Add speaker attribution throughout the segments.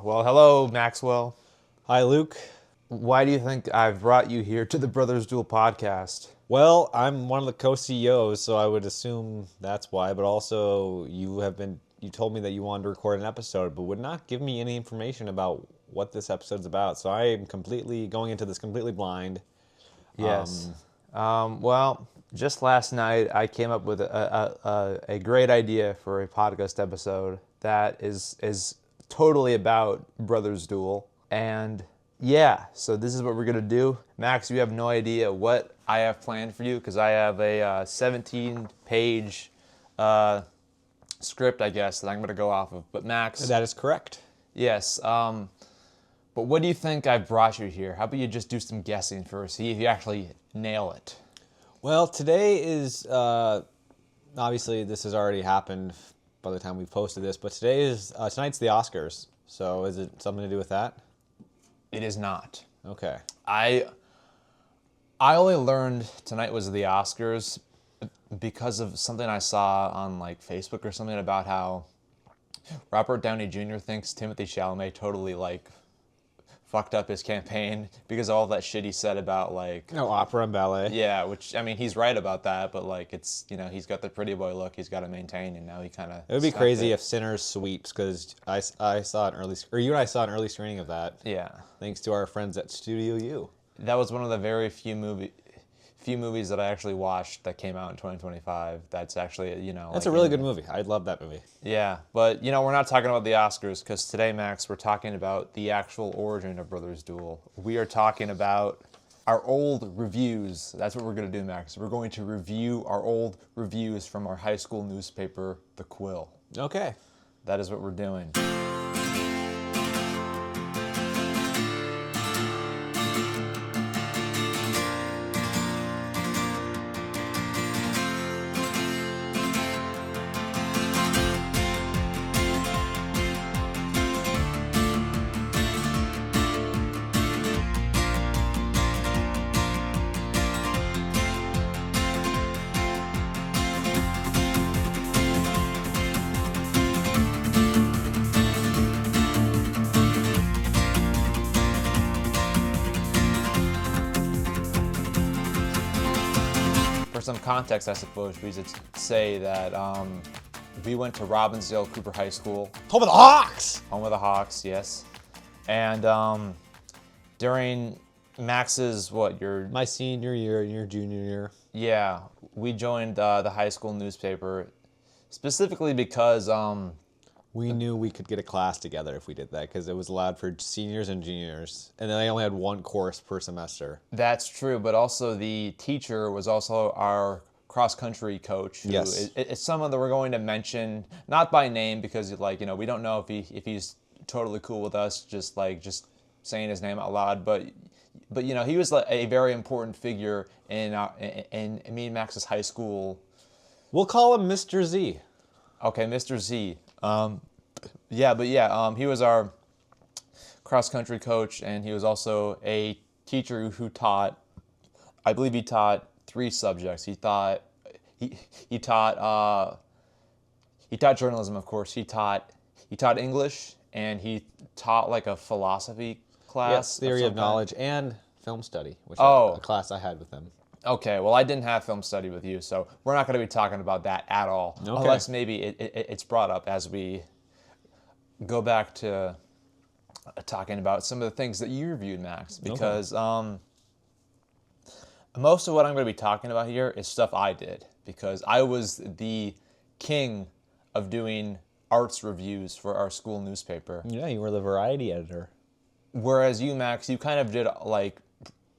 Speaker 1: Well, hello, Maxwell.
Speaker 2: Hi, Luke.
Speaker 1: Why do you think I've brought you here to the Brothers Duel Podcast?
Speaker 2: Well, I'm one of the co-CEOs, so I would assume that's why. But also, you told me that you wanted to record an episode, but would not give me any information about what this episode's about. So I am completely going into this completely blind.
Speaker 1: Yes. Well, just last night I came up with a great idea for a podcast episode that is totally about Brothers Duel. And yeah, so this is what we're going to do. Max, you have no idea what I have planned for you because I have a 17-page script, I guess, that I'm going to go off of. But Max...
Speaker 2: That is correct.
Speaker 1: Yes. But what do you think I've brought you here? How about you just do some guessing first, see if you actually nail it.
Speaker 2: Well, today is... obviously, this has already happened by the time we posted this, but tonight's the Oscars. So is it something to do with that?
Speaker 1: It is not.
Speaker 2: Okay.
Speaker 1: I only learned tonight was the Oscars because of something I saw on like Facebook or something about how Robert Downey Jr. thinks Timothée Chalamet totally like fucked up his campaign because of all that shit he said about like
Speaker 2: opera and ballet.
Speaker 1: Yeah, which I mean he's right about that, but like it's he's got the pretty boy look he's got to maintain, and now he kind of.
Speaker 2: It would be crazy if Sinners sweeps because I saw an early you and I saw an early screening of that.
Speaker 1: Yeah.
Speaker 2: Thanks to our friends at Studio U.
Speaker 1: That was one of the very few movies that I actually watched that came out in 2025. That's actually
Speaker 2: That's a really good movie. I love that movie.
Speaker 1: Yeah, but we're not talking about the Oscars because today, Max, we're talking about the actual origin of Brothers Duel. We are talking about our old reviews. That's what we're going to do, Max. We're going to review our old reviews from our high school newspaper, the Quill.
Speaker 2: Okay.
Speaker 1: That is what we're doing. For some context, I suppose we should say that we went to Robbinsdale Cooper High School.
Speaker 2: Home of the Hawks!
Speaker 1: Home of the Hawks, yes. And during Max's,
Speaker 2: My senior year and your junior year.
Speaker 1: Yeah, we joined the high school newspaper specifically because...
Speaker 2: we knew we could get a class together if we did that because it was allowed for seniors and juniors. And then they only had one course per semester.
Speaker 1: That's true, but also the teacher was also our cross-country coach. Who
Speaker 2: yes.
Speaker 1: It's someone that we're going to mention, not by name because we don't know if he's totally cool with us just saying his name out loud, but he was like a very important figure in me and Max's high school.
Speaker 2: We'll call him Mr. Z.
Speaker 1: Okay, Mr. Z. He was our cross-country coach, and he was also a teacher who taught, I believe he taught 3 subjects. He taught journalism, of course. He taught English, and he taught like a philosophy class.
Speaker 2: Yes, theory of knowledge and film study, which is a class I had with him.
Speaker 1: Okay, well, I didn't have film study with you, so we're not going to be talking about that at all. Okay. Unless maybe it's brought up as we go back to talking about some of the things that you reviewed, Max. Because most of what I'm going to be talking about here is stuff I did. Because I was the king of doing arts reviews for our school newspaper.
Speaker 2: Yeah, you were the variety editor.
Speaker 1: Whereas you, Max, you kind of did like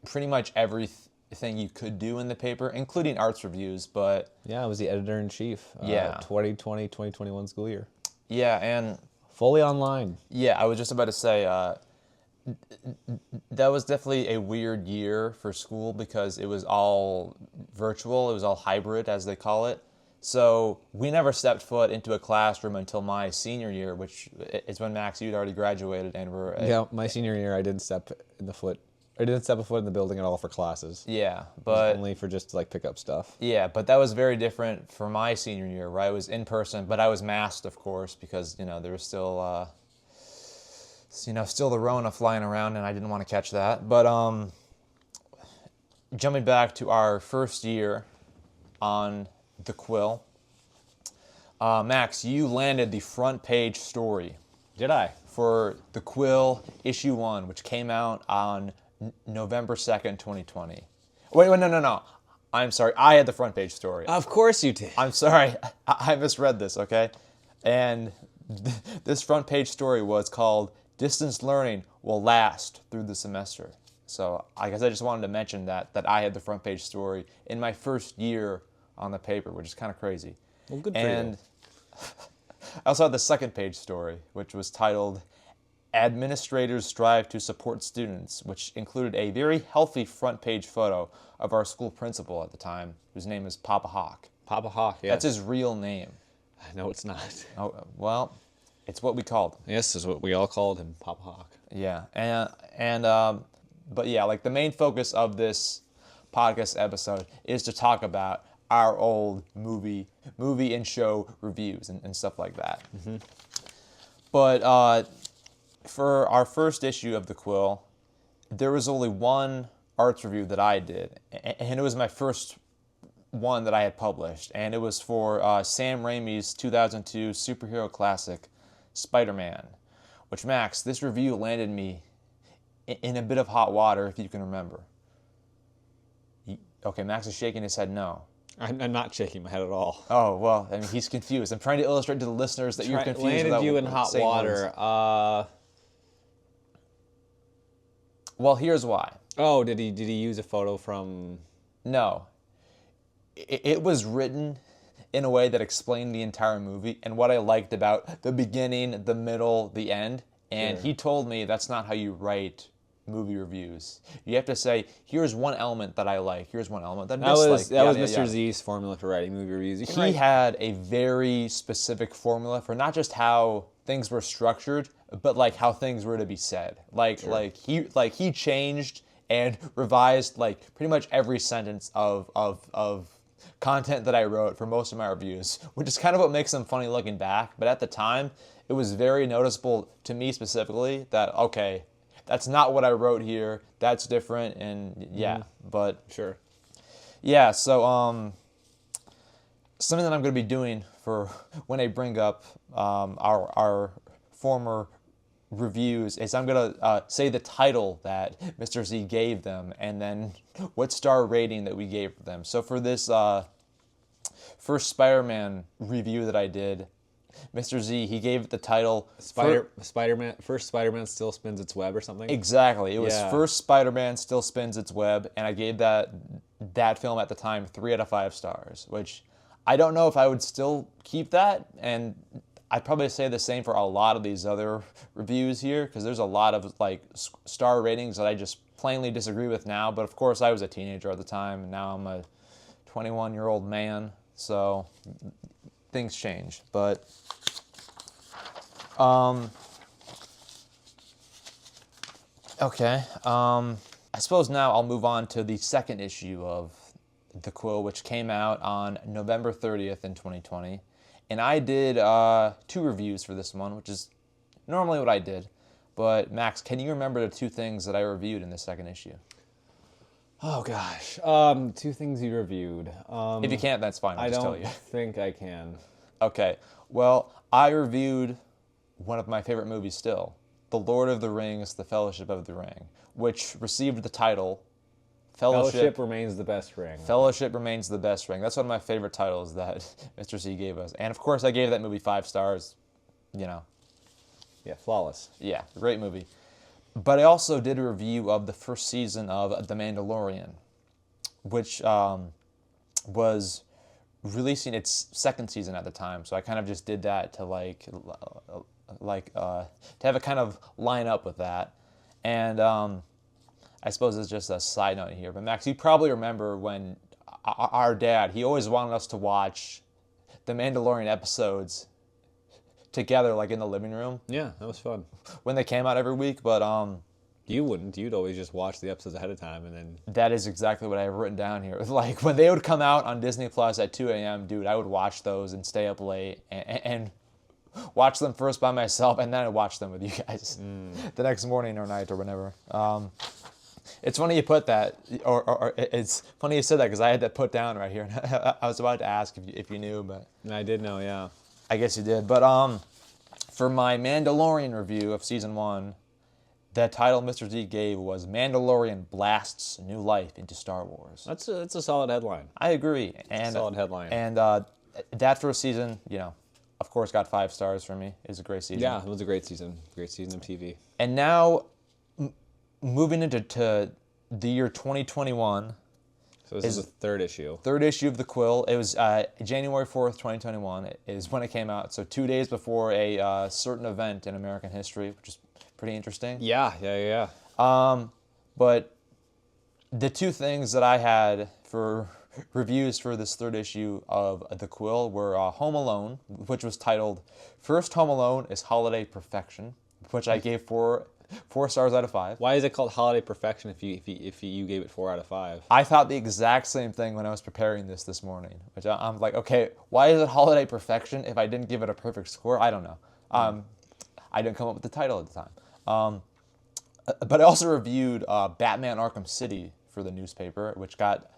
Speaker 1: pretty much everything you could do in the paper, including arts reviews, but...
Speaker 2: Yeah, I was the editor-in-chief. 2020-2021 school year.
Speaker 1: Yeah, and...
Speaker 2: Fully online.
Speaker 1: Yeah, I was just about to say, that was definitely a weird year for school because it was all virtual, it was all hybrid, as they call it. So we never stepped foot into a classroom until my senior year, which is when, Max, you'd already graduated and were...
Speaker 2: Yeah, my senior year, I didn't step a foot in the building at all for classes.
Speaker 1: Yeah, but...
Speaker 2: Only for just to, like, pick up stuff.
Speaker 1: Yeah, but that was very different for my senior year, where I was in person, but I was masked, of course, because, there was still it's, still the Rona flying around, and I didn't want to catch that. But jumping back to our first year on the Quill, Max, you landed the front page story.
Speaker 2: Did I?
Speaker 1: For the Quill issue 1, which came out on November 2nd, 2020. Wait, no. I'm sorry. I had the front page story.
Speaker 2: Of course you did.
Speaker 1: I'm sorry. I misread this, okay? And this front page story was called Distance Learning Will Last Through the Semester. So I guess I just wanted to mention that I had the front page story in my first year on the paper, which is kind of crazy.
Speaker 2: Well, good for you.
Speaker 1: I also had the second page story, which was titled Administrators Strive to Support Students, which included a very healthy front page photo of our school principal at the time, whose name is Papa Hawk.
Speaker 2: Papa Hawk, yes.
Speaker 1: That's his real name.
Speaker 2: No, it's not.
Speaker 1: Oh, well, it's what we called him.
Speaker 2: Yes, is what we all called him, Papa Hawk.
Speaker 1: Yeah, but yeah, like the main focus of this podcast episode is to talk about our old movie and show reviews and stuff like that. Mm-hmm. But for our first issue of the Quill, there was only one arts review that I did, and it was my first one that I had published, and it was for Sam Raimi's 2002 superhero classic, Spider-Man, which, Max, this review landed me in a bit of hot water, if you can remember. Okay, Max is shaking his head no.
Speaker 2: I'm not shaking my head at all.
Speaker 1: Oh, well, I mean, he's confused. I'm trying to illustrate to the listeners that you're confused.
Speaker 2: Landed you in hot water.
Speaker 1: Well, here's why.
Speaker 2: Oh, did he use a photo from...
Speaker 1: No. It was written in a way that explained the entire movie and what I liked about the beginning, the middle, the end. And he told me that's not how you write movie reviews. You have to say, here's one element that I like, here's one element that I dislike.
Speaker 2: That was Mr. Z's formula for writing movie reviews.
Speaker 1: He had a very specific formula for not just how things were structured, but like how things were to be said. He changed and revised like pretty much every sentence of content that I wrote for most of my reviews, which is kind of what makes them funny looking back. But at the time, it was very noticeable to me specifically that, okay, that's not what I wrote here. That's different, and yeah, but
Speaker 2: sure.
Speaker 1: Yeah, so something that I'm going to be doing for when I bring up our former reviews is I'm going to say the title that Mr. Z gave them and then what star rating that we gave them. So for this first Spider-Man review that I did, Mr. Z, he gave it the title...
Speaker 2: Spider-Man. First Spider-Man Still Spins Its Web or something?
Speaker 1: Exactly. It was First Spider-Man Still Spins Its Web, and I gave that film at the time 3 out of 5 stars, which I don't know if I would still keep that, and I'd probably say the same for a lot of these other reviews here, because there's a lot of like star ratings that I just plainly disagree with now, but of course I was a teenager at the time, and now I'm a 21-year-old man, so... things change, but okay. I suppose now I'll move on to the second issue of the Quill, which came out on November 30th in 2020, and I did 2 reviews for this one, which is normally what I did. But Max, can you remember the 2 things that I reviewed in the second issue?
Speaker 2: Oh gosh, 2 things you reviewed.
Speaker 1: If you can't, that's fine. I'll just tell you.
Speaker 2: I don't think I can.
Speaker 1: Okay, well, I reviewed one of my favorite movies still, The Lord of the Rings, The Fellowship of the Ring, which received the title
Speaker 2: Fellowship Remains the Best Ring.
Speaker 1: Fellowship Remains the Best Ring. That's one of my favorite titles that Mr. C gave us. And of course, I gave that movie 5 stars,
Speaker 2: Yeah, flawless.
Speaker 1: Yeah, great movie. But I also did a review of the first season of The Mandalorian, which was releasing its second season at the time. So I kind of just did that to to have it kind of line up with that. And I suppose it's just a side note here, but Max, you probably remember when our dad, he always wanted us to watch the Mandalorian episodes together, like in the living room.
Speaker 2: Yeah, that was fun.
Speaker 1: When they came out every week, but
Speaker 2: you wouldn't. You'd always just watch the episodes ahead of time and then...
Speaker 1: That is exactly what I have written down here. Like, when they would come out on Disney Plus at 2 a.m., dude, I would watch those and stay up late and watch them first by myself, and then I watch them with you guys the next morning or night or whenever. It's funny you put that, or it's funny you said that because I had that put down right here. I was about to ask if you knew, but
Speaker 2: I did know, yeah.
Speaker 1: I guess you did. But for my Mandalorian review of season 1, the title Mr. Z gave was "Mandalorian Blasts New Life into Star Wars."
Speaker 2: That's a solid headline.
Speaker 1: I agree. And
Speaker 2: solid headline.
Speaker 1: And that first season, of course, got 5 stars for me. It was a great season.
Speaker 2: Yeah, it was a great season. Great season of TV.
Speaker 1: And now, moving into the year 2021.
Speaker 2: So this is the third issue.
Speaker 1: Third issue of the Quill. It was January 4th, 2021 is when it came out. So 2 days before a certain event in American history, which is pretty interesting.
Speaker 2: Yeah.
Speaker 1: But the 2 things that I had for reviews for this third issue of the Quill were Home Alone, which was titled "First Home Alone is Holiday Perfection," which I gave 4 stars out of 5.
Speaker 2: Why is it called Holiday Perfection if you gave it 4 out of 5?
Speaker 1: I thought the exact same thing when I was preparing this morning. Which I'm like, okay, why is it Holiday Perfection if I didn't give it a perfect score? I don't know. I didn't come up with the title at the time. But I also reviewed Batman Arkham City for the newspaper, which got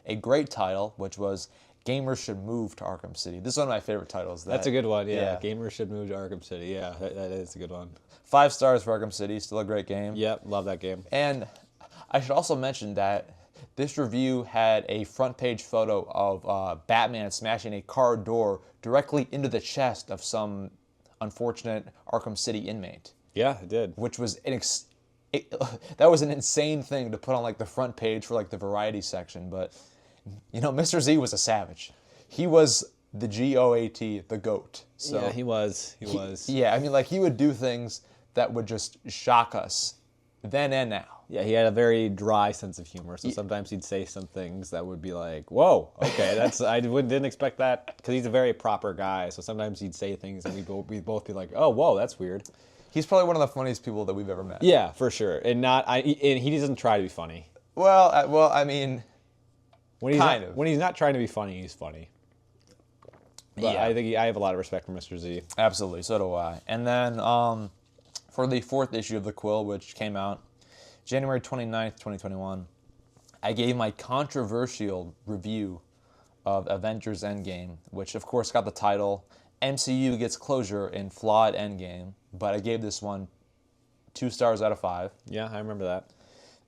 Speaker 1: a great title, which was "Gamers Should Move to Arkham City." This is one of my favorite titles.
Speaker 2: That's a good one, yeah. Gamers Should Move to Arkham City. Yeah, that is a good one.
Speaker 1: 5 stars for Arkham City, still a great game.
Speaker 2: Yep, love that game.
Speaker 1: And I should also mention that this review had a front page photo of Batman smashing a car door directly into the chest of some unfortunate Arkham City inmate.
Speaker 2: Yeah, it did.
Speaker 1: Which was that was an insane thing to put on like the front page for like the variety section, but Mr. Z was a savage. He was the GOAT, the GOAT. So
Speaker 2: yeah, he was.
Speaker 1: Yeah, I mean, like, he would do things that would just shock us then and now.
Speaker 2: Yeah, he had a very dry sense of humor, so sometimes he'd say some things that would be like, whoa, okay, didn't expect that, because he's a very proper guy, so sometimes he'd say things and we'd both be like, oh, whoa, that's weird.
Speaker 1: He's probably one of the funniest people that we've ever met.
Speaker 2: Yeah, for sure, and he doesn't try to be funny.
Speaker 1: Well, I mean,
Speaker 2: when he's not trying to be funny, he's funny. But
Speaker 1: yeah.
Speaker 2: I think I have a lot of respect for Mr. Z.
Speaker 1: Absolutely, so do I. And then for the 4th issue of the Quill, which came out January 29th, 2021, I gave my controversial review of Avengers Endgame, which of course got the title "MCU Gets Closure in Flawed Endgame," but I gave this one 2 stars out of 5.
Speaker 2: Yeah, I remember that.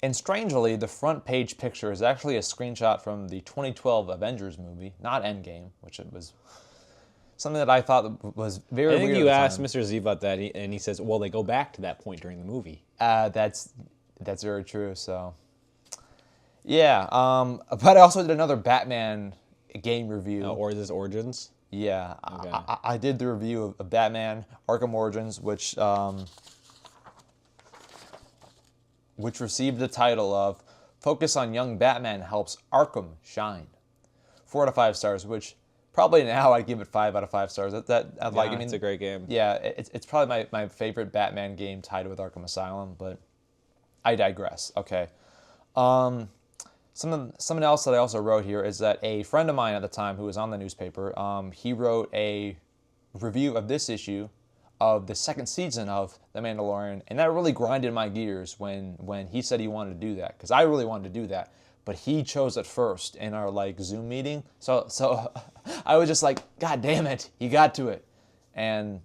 Speaker 1: And strangely, the front page picture is actually a screenshot from the 2012 Avengers movie, not Endgame, which it was something that I thought was very weird.
Speaker 2: I think you asked Mr. Z about that, and he says, well, they go back to that point during the movie.
Speaker 1: That's very true, so. Yeah, but I also did another Batman game review.
Speaker 2: Or is this Origins?
Speaker 1: Yeah,
Speaker 2: Okay.
Speaker 1: I did the review of Batman Arkham Origins, which received the title of "Focus on Young Batman Helps Arkham Shine." 4 out of 5 stars, which probably now I'd give it 5 out of 5 stars.
Speaker 2: It's a great game.
Speaker 1: Yeah, it's probably my favorite Batman game, tied with Arkham Asylum, but I digress. Okay. Something else that I also wrote here is that a friend of mine at the time who was on the newspaper, he wrote a review of this issue of the 2nd season of The Mandalorian, and that really grinded my gears when he said he wanted to do that, because I really wanted to do that, but he chose it first in our Zoom meeting. So I was just like, God damn it, he got to it. And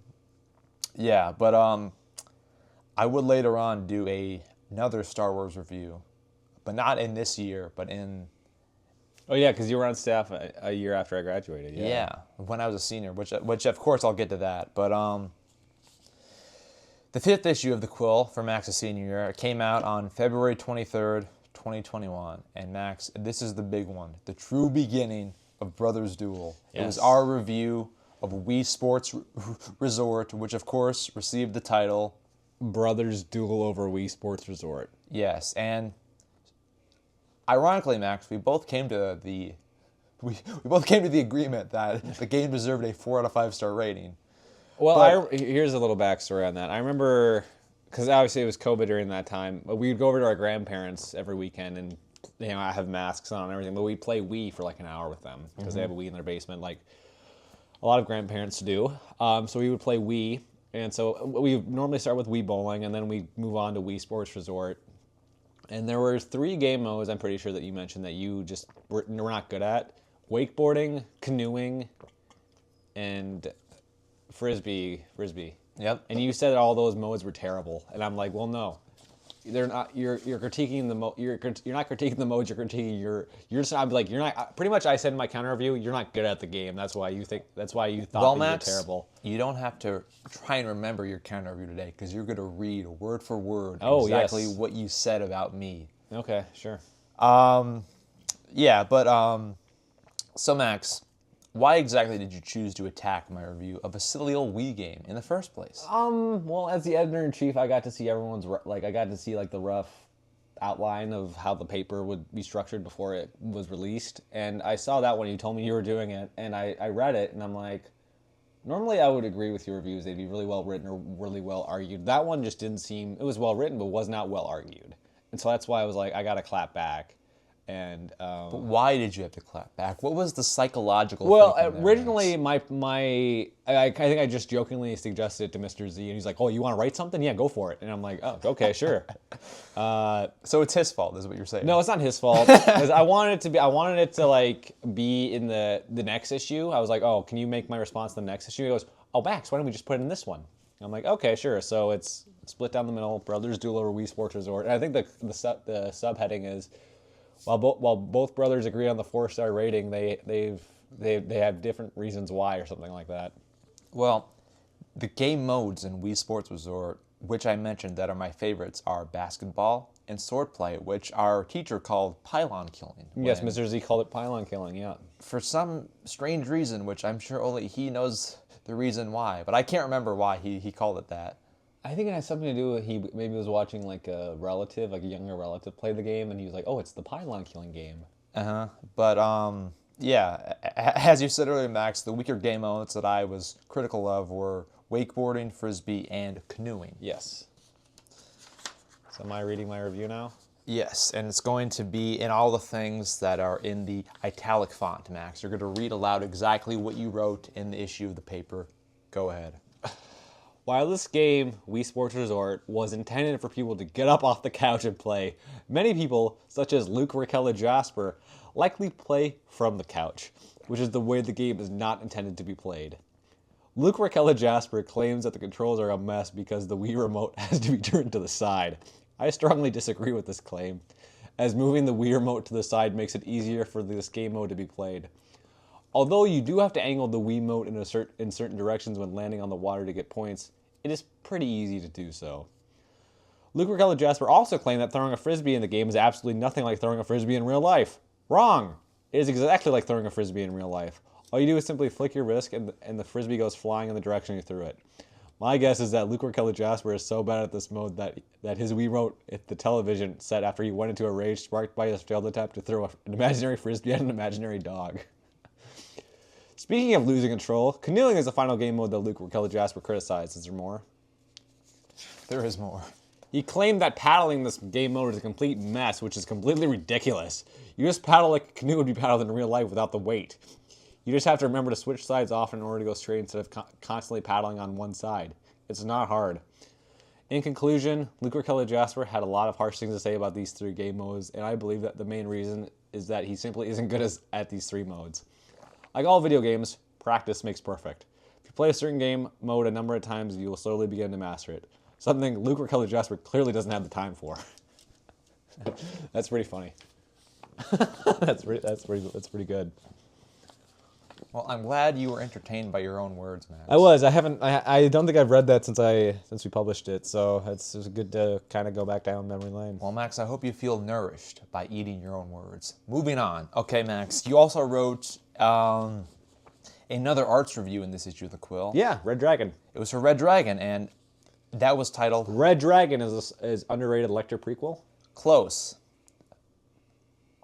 Speaker 1: yeah, but I would later on do another Star Wars review, but not in this year, but in...
Speaker 2: Oh yeah, because you were on staff a year after I graduated.
Speaker 1: Yeah, when I was a senior, which of course I'll get to that. But the 5th issue of the Quill for Max's senior year came out on February 23rd, 2021. And Max, this is the big one, the true beginning of Brothers Duel. Yes. It was our review of Wii Sports Resort, which of course received the title
Speaker 2: Brothers Duel over Wii Sports Resort.
Speaker 1: Yes, and ironically, Max, we both came to the agreement that the game deserved a 4 out of 5 star rating.
Speaker 2: Well, here's a little backstory on that. I remember, because obviously it was COVID during that time, but we would go over to our grandparents every weekend, and I have masks on and everything, but we'd play Wii for like an hour with them, because they have a Wii in their basement. a lot of grandparents do. So we would play Wii, and so we normally start with Wii Bowling, and then we move on to Wii Sports Resort. And there were 3 game modes, I'm pretty sure that you mentioned that you just were not good at. Wakeboarding, canoeing, and frisbee.
Speaker 1: Yep.
Speaker 2: And you said that all those modes were terrible, and I'm like, well, no, they're not. You're critiquing the you're not critiquing the modes. You're critiquing you're just. I'm like, you're not. Pretty much, I said in my counter review, you're not good at the game. That's why you thought that you were terrible.
Speaker 1: You don't have to try and remember your counter review today because you're going to read word for word exactly what you said about me.
Speaker 2: Okay, sure.
Speaker 1: Yeah, but so Max, why exactly did you choose to attack my review of a silly old Wii game in the first place?
Speaker 2: Well, as the editor-in-chief, I got to see the rough outline of how the paper would be structured before it was released, and I saw that when you told me you were doing it, and I read it, and I'm like, normally I would agree with your reviews. They'd be really well written or really well argued. That one just didn't seem, it was well written, but was not well argued, and so that's why I was like, I gotta clap back. And
Speaker 1: but why did you have to clap back? What was the psychological?
Speaker 2: Well, originally, I think I just jokingly suggested it to Mr. Z, and he's like, "Oh, you want to write something? Yeah, go for it." And I'm like, "Oh, okay, sure."
Speaker 1: So it's his fault, is what you're saying?
Speaker 2: No, it's not his fault. Because I wanted it to like be in the next issue. I was like, "Oh, can you make my response to the next issue?" He goes, "Oh, Max, why don't we just put it in this one?" I'm like, "Okay, sure." So it's split down the middle. Brothers Duel or Wii Sports Resort. And I think the subheading is. While both brothers agree on the 4-star rating, they have different reasons why or something like that.
Speaker 1: Well, the game modes in Wii Sports Resort, which I mentioned that are my favorites, are basketball and swordplay, which our teacher called pylon killing.
Speaker 2: Yes, Mr. Z called it pylon killing, yeah.
Speaker 1: For some strange reason, which I'm sure only he knows the reason why, but I can't remember why he called it that.
Speaker 2: I think it has something to do with he maybe was watching like a relative, like a younger relative, play the game, and he was like, "Oh, it's the pylon killing game."
Speaker 1: But yeah, as you said earlier, Max, the weaker game modes that I was critical of were wakeboarding, frisbee, and canoeing.
Speaker 2: Yes. So am I reading my review now?
Speaker 1: Yes, and it's going to be in all the things that are in the italic font, Max. You're going to read aloud exactly what you wrote in the issue of the paper. Go ahead.
Speaker 2: While this game, Wii Sports Resort, was intended for people to get up off the couch and play, many people, such as Luke Raquel Jasper, likely play from the couch, which is the way the game is not intended to be played. Luke Raquel Jasper claims that the controls are a mess because the Wii remote has to be turned to the side. I strongly disagree with this claim, as moving the Wii remote to the side makes it easier for this game mode to be played. Although you do have to angle the Wii remote in certain directions when landing on the water to get points, it is pretty easy to do so. Luke Raquel Jasper also claimed that throwing a frisbee in the game is absolutely nothing like throwing a frisbee in real life. Wrong! It is exactly like throwing a frisbee in real life. All you do is simply flick your wrist and the frisbee goes flying in the direction you threw it. My guess is that Luke Raquel Jasper is so bad at this mode that his Wii remote at the television set after he went into a rage sparked by his failed attempt to throw an imaginary frisbee at an imaginary dog. Speaking of losing control, canoeing is the final game mode that Luke Raquel Jasper criticized. Is there more?
Speaker 1: There is more.
Speaker 2: He claimed that paddling this game mode is a complete mess, which is completely ridiculous. You just paddle like a canoe would be paddled in real life without the weight. You just have to remember to switch sides often in order to go straight instead of constantly paddling on one side. It's not hard. In conclusion, Luke Raquel Jasper had a lot of harsh things to say about these 3 game modes, and I believe that the main reason is that he simply isn't good at these 3 modes. Like all video games, practice makes perfect. If you play a certain game mode a number of times, you will slowly begin to master it. Something Luke Raquel Jasper clearly doesn't have the time for. That's pretty funny. That's pretty good.
Speaker 1: Well, I'm glad you were entertained by your own words, Max.
Speaker 2: I was. I don't think I've read that since we published it, so it's good to kind of go back down memory lane.
Speaker 1: Well, Max, I hope you feel nourished by eating your own words. Moving on. Okay, Max, you also wrote another arts review in this issue of the Quill.
Speaker 2: Yeah, Red Dragon.
Speaker 1: It was for Red Dragon, and that was titled...
Speaker 2: Red Dragon is underrated Lecter prequel?
Speaker 1: Close.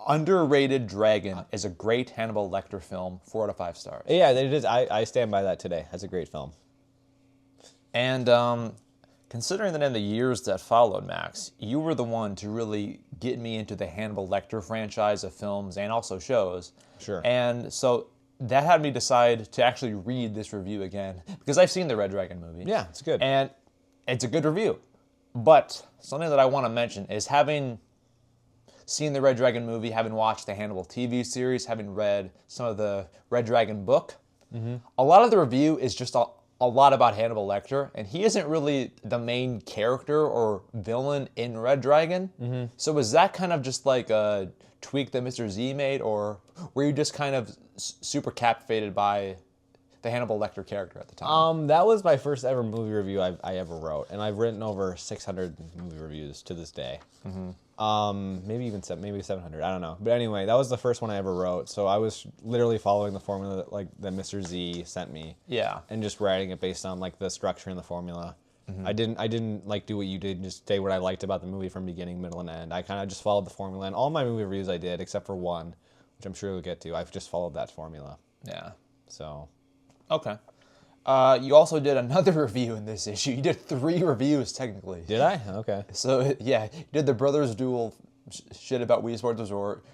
Speaker 1: Underrated Dragon is a great Hannibal Lecter film, 4 out of 5 stars.
Speaker 2: Yeah, it is. I stand by that today. That's a great film.
Speaker 1: And considering that in the years that followed, Max, you were the one to really get me into the Hannibal Lecter franchise of films and also shows.
Speaker 2: Sure.
Speaker 1: And so that had me decide to actually read this review again because I've seen the Red Dragon movie.
Speaker 2: Yeah, it's good.
Speaker 1: And it's a good review. But something that I want to mention is having seen the Red Dragon movie, having watched the Hannibal TV series, having read some of the Red Dragon book, a lot of the review is just a lot about Hannibal Lecter, and he isn't really the main character or villain in Red Dragon. So was that kind of just like a tweak that Mr. Z made, or were you just kind of super captivated by the Hannibal Lecter character at the time?
Speaker 2: That was my first ever movie review I ever wrote, and I've written over 600 movie reviews to this day. Maybe even maybe 700. I don't know. But anyway, that was the first one I ever wrote. So I was literally following the formula that Mr. Z sent me.
Speaker 1: Yeah.
Speaker 2: And just writing it based on like the structure and the formula. I didn't like do what you did and just say what I liked about the movie from beginning, middle, and end. I kind of just followed the formula, and all my movie reviews I did, except for one, which I'm sure we'll get to. I've just followed that formula.
Speaker 1: Yeah.
Speaker 2: So.
Speaker 1: Okay. You also did another review in this issue. You did 3 reviews, technically.
Speaker 2: Did I? Okay.
Speaker 1: So, yeah, you did the Brothers Duel shit about Wii Sports Resort,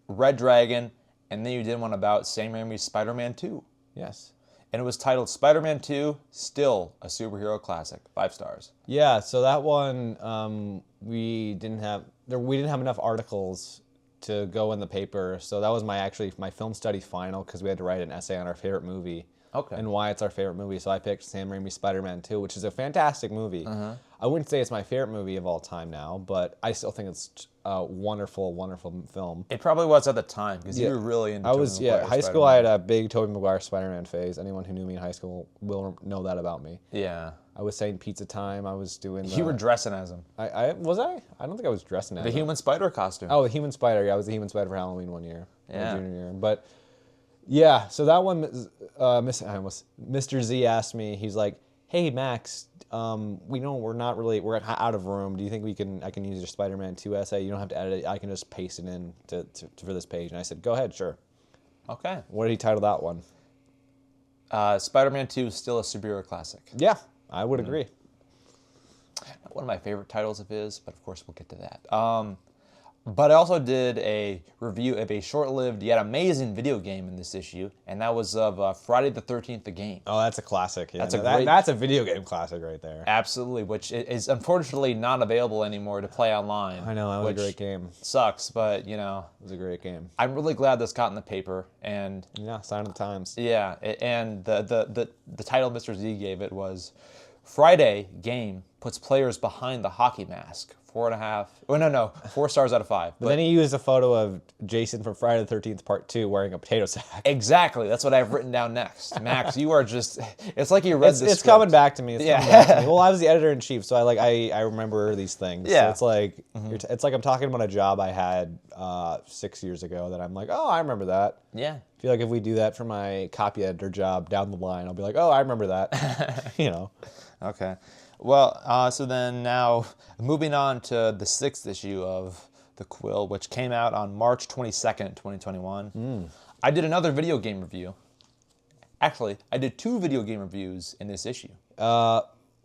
Speaker 1: Red Dragon, and then you did one about Sam Raimi's Spider-Man 2.
Speaker 2: Yes.
Speaker 1: And it was titled Spider-Man 2, Still a Superhero Classic. 5 stars.
Speaker 2: Yeah, so that one we didn't have enough articles to go in the paper. So that was my film study final because we had to write an essay on our favorite movie.
Speaker 1: Okay.
Speaker 2: And why it's our favorite movie. So I picked Sam Raimi's Spider-Man 2, which is a fantastic movie. I wouldn't say it's my favorite movie of all time now, but I still think it's a wonderful, wonderful film.
Speaker 1: It probably was at the time because you were really into Tobey Maguire's
Speaker 2: high school
Speaker 1: Spider-Man.
Speaker 2: I had a big Tobey Maguire Spider-Man phase. Anyone who knew me in high school will know that about me.
Speaker 1: Yeah.
Speaker 2: I was saying Pizza Time. I was doing
Speaker 1: You were dressing as him.
Speaker 2: I don't think I was dressing as
Speaker 1: The
Speaker 2: him.
Speaker 1: human spider costume.
Speaker 2: Oh, the Human Spider. Yeah, I was the Human Spider for Halloween one year.
Speaker 1: Yeah.
Speaker 2: My junior year. But yeah, so that one, Mr. Z asked me, he's like, hey, Max, we're out of room. Do you think I can use your Spider-Man 2 essay? You don't have to edit it. I can just paste it in for this page. And I said, go ahead, sure.
Speaker 1: Okay.
Speaker 2: What did he title that one?
Speaker 1: Spider-Man 2 is Still a Superhero Classic.
Speaker 2: Yeah, I would agree.
Speaker 1: One of my favorite titles of his, but of course we'll get to that. But I also did a review of a short-lived yet amazing video game in this issue, and that was of Friday the 13th, the game.
Speaker 2: Oh, that's a classic. Yeah,
Speaker 1: That's
Speaker 2: that's a video game classic right there.
Speaker 1: Absolutely, which is unfortunately not available anymore to play online.
Speaker 2: I know, that was a great game.
Speaker 1: Sucks, but you know.
Speaker 2: It was a great game.
Speaker 1: I'm really glad this got in the paper, and
Speaker 2: yeah, sign of the times.
Speaker 1: Yeah, and the title Mr. Z gave it was Friday game puts players behind the hockey mask. 4.5. Oh, no. 4 stars out of 5.
Speaker 2: But then he used a photo of Jason from Friday the 13th Part 2 wearing a potato sack.
Speaker 1: Exactly. That's what I've written down next. Max, you are just... It's like you read this
Speaker 2: It's
Speaker 1: script.
Speaker 2: coming back to me. Coming back to me. Well, I was the editor-in-chief, so I remember these things.
Speaker 1: Yeah.
Speaker 2: So it's like, it's like I'm talking about a job I had 6 years ago that I'm like, oh, I remember that.
Speaker 1: Yeah.
Speaker 2: I feel like if we do that for my copy editor job down the line, I'll be like, oh, I remember that. You know.
Speaker 1: Okay. Well, so then now moving on to the 6th issue of the Quill, which came out on March 22nd, 2021. I did another video game review. Actually, I did 2 video game reviews in this issue.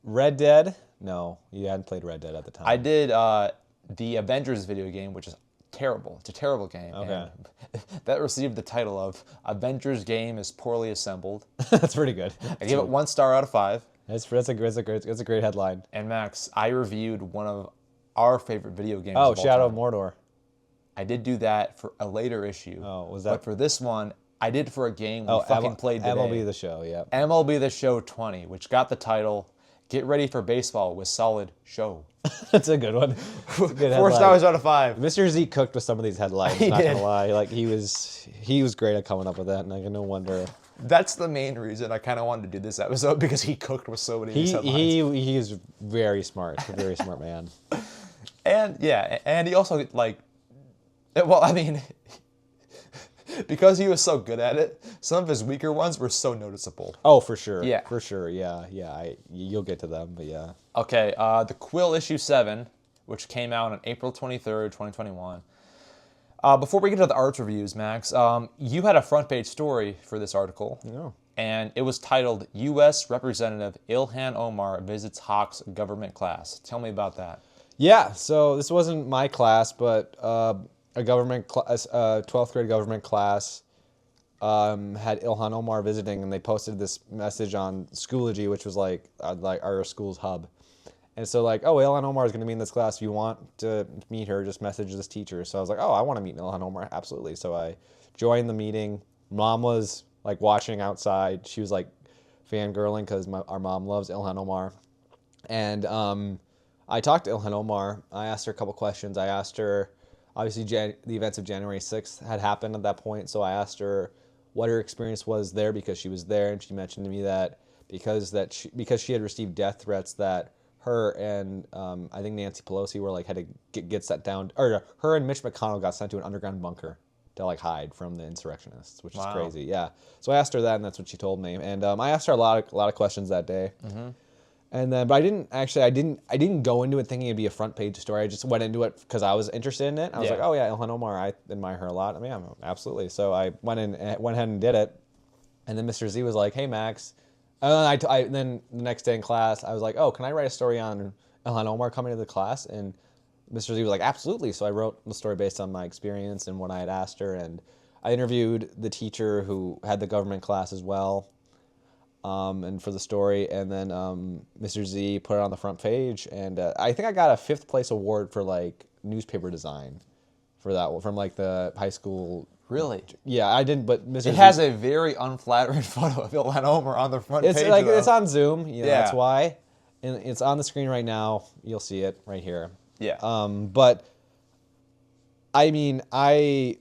Speaker 2: Red Dead? No, you hadn't played Red Dead at the time.
Speaker 1: I did the Avengers video game, which is terrible. It's a terrible game.
Speaker 2: Okay.
Speaker 1: And that received the title of Avengers Game is Poorly Assembled.
Speaker 2: That's pretty good.
Speaker 1: I gave it 1 star out of 5.
Speaker 2: That's a great headline.
Speaker 1: And Max, I reviewed one of our favorite video games.
Speaker 2: Oh,
Speaker 1: of all
Speaker 2: Shadow
Speaker 1: time.
Speaker 2: of Mordor.
Speaker 1: I did do that for a later issue.
Speaker 2: Oh, was that?
Speaker 1: But for this one, I did for a game we fucking played today.
Speaker 2: MLB The Show, yeah.
Speaker 1: MLB The Show 20, which got the title Get Ready for Baseball with Solid Show.
Speaker 2: That's a good one. That's a good
Speaker 1: 4 stars out of 5.
Speaker 2: Mr. Z cooked with some of these headlines,
Speaker 1: He
Speaker 2: not
Speaker 1: did.
Speaker 2: gonna lie. Like he was great at coming up with that, and like no wonder.
Speaker 1: That's the main reason I kind of wanted to do this episode, because he cooked with so many of these headlines.
Speaker 2: He is very smart, a very smart man.
Speaker 1: And yeah, and he also well, I mean, because he was so good at it, some of his weaker ones were so noticeable.
Speaker 2: Oh, for sure.
Speaker 1: Yeah.
Speaker 2: For sure. Yeah. You'll get to them, but yeah.
Speaker 1: Okay, the Quill issue 7, which came out on April 23rd, 2021. Before we get to the arts reviews, Max, you had a front page story for this article.
Speaker 2: No.
Speaker 1: And it was titled, U.S. Representative Ilhan Omar Visits Hawk's Government Class. Tell me about that.
Speaker 2: Yeah, so this wasn't my class, but a government class, 12th grade government class. had Ilhan Omar visiting, and they posted this message on Schoology, which was like our school's hub. And so like, oh, Ilhan Omar is going to be in this class. If you want to meet her, just message this teacher. So I was like, oh, I want to meet Ilhan Omar. Absolutely. So I joined the meeting. Mom was like watching outside. She was like fangirling because our mom loves Ilhan Omar. And I talked to Ilhan Omar. I asked her a couple questions. I asked her, obviously the events of January 6th had happened at that point. So I asked her what her experience was there because she was there. And she mentioned to me that because she had received death threats that her and I think Nancy Pelosi were like had to get set down, or her and Mitch McConnell got sent to an underground bunker to like hide from the insurrectionists, which is crazy. Yeah. So I asked her that, and that's what she told me. And I asked her a lot of questions that day. Mm-hmm. And then, but I didn't go into it thinking it'd be a front page story. I just went into it because I was interested in it. I was like, oh yeah, Ilhan Omar, I admire her a lot. I mean, yeah, absolutely. So I went ahead and did it. And then Mr. Z was like, hey Max. And then the next day in class, I was like, oh, can I write a story on Ilhan Omar coming to the class? And Mr. Z was like, absolutely. So I wrote the story based on my experience and what I had asked her. And I interviewed the teacher who had the government class as well, and for the story. And then Mr. Z put it on the front page. And I think I got a 5th place award for like newspaper design for that one from like the high school.
Speaker 1: Really?
Speaker 2: Yeah, I didn't, but Mr.
Speaker 1: It has a very unflattering photo of Ilhan Omar on the front page.
Speaker 2: It's on Zoom. Yeah, that's why. And it's on the screen right now. You'll see it right here.
Speaker 1: Yeah.
Speaker 2: But I mean, I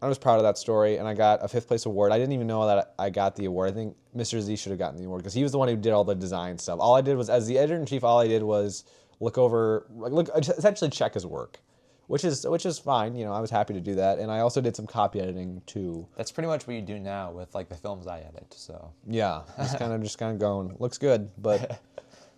Speaker 2: was proud of that story, and I got a 5th place award. I didn't even know that I got the award. I think Mr. Z should have gotten the award because he was the one who did all the design stuff. All I did was, as the editor-in-chief, all I did was essentially check his work. Which is fine, you know. I was happy to do that, and I also did some copy editing too.
Speaker 1: That's pretty much what you do now with like the films I edit. So
Speaker 2: yeah, just kind of going. Looks good, but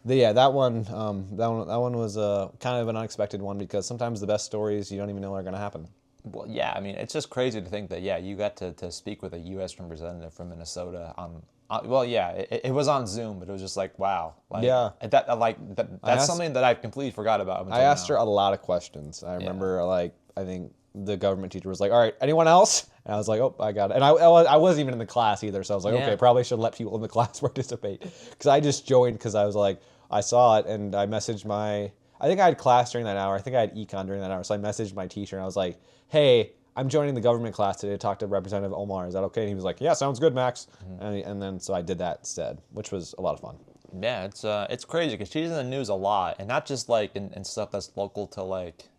Speaker 2: that one was kind of an unexpected one because sometimes the best stories you don't even know are going to happen.
Speaker 1: Well, yeah, I mean, it's just crazy to think that you got to speak with a U.S. representative from Minnesota on. It was on Zoom, but it was just like, wow. That's something that I completely forgot about.
Speaker 2: I asked her a lot of questions. I remember, I think the government teacher was like, all right, anyone else? And I was like, oh, I got it. And I wasn't even in the class either, so I was like, okay, probably should let people in the class participate. Because I just joined because I was like, I saw it, and I messaged I think I had class during that hour. I think I had econ during that hour, so I messaged my teacher, and I was like, hey, I'm joining the government class today to talk to Representative Omar. Is that okay? And he was like, yeah, sounds good, Max. Mm-hmm. And then so I did that instead, which was a lot of fun.
Speaker 1: Yeah, it's crazy because she's in the news a lot, and not just like in stuff that's local to like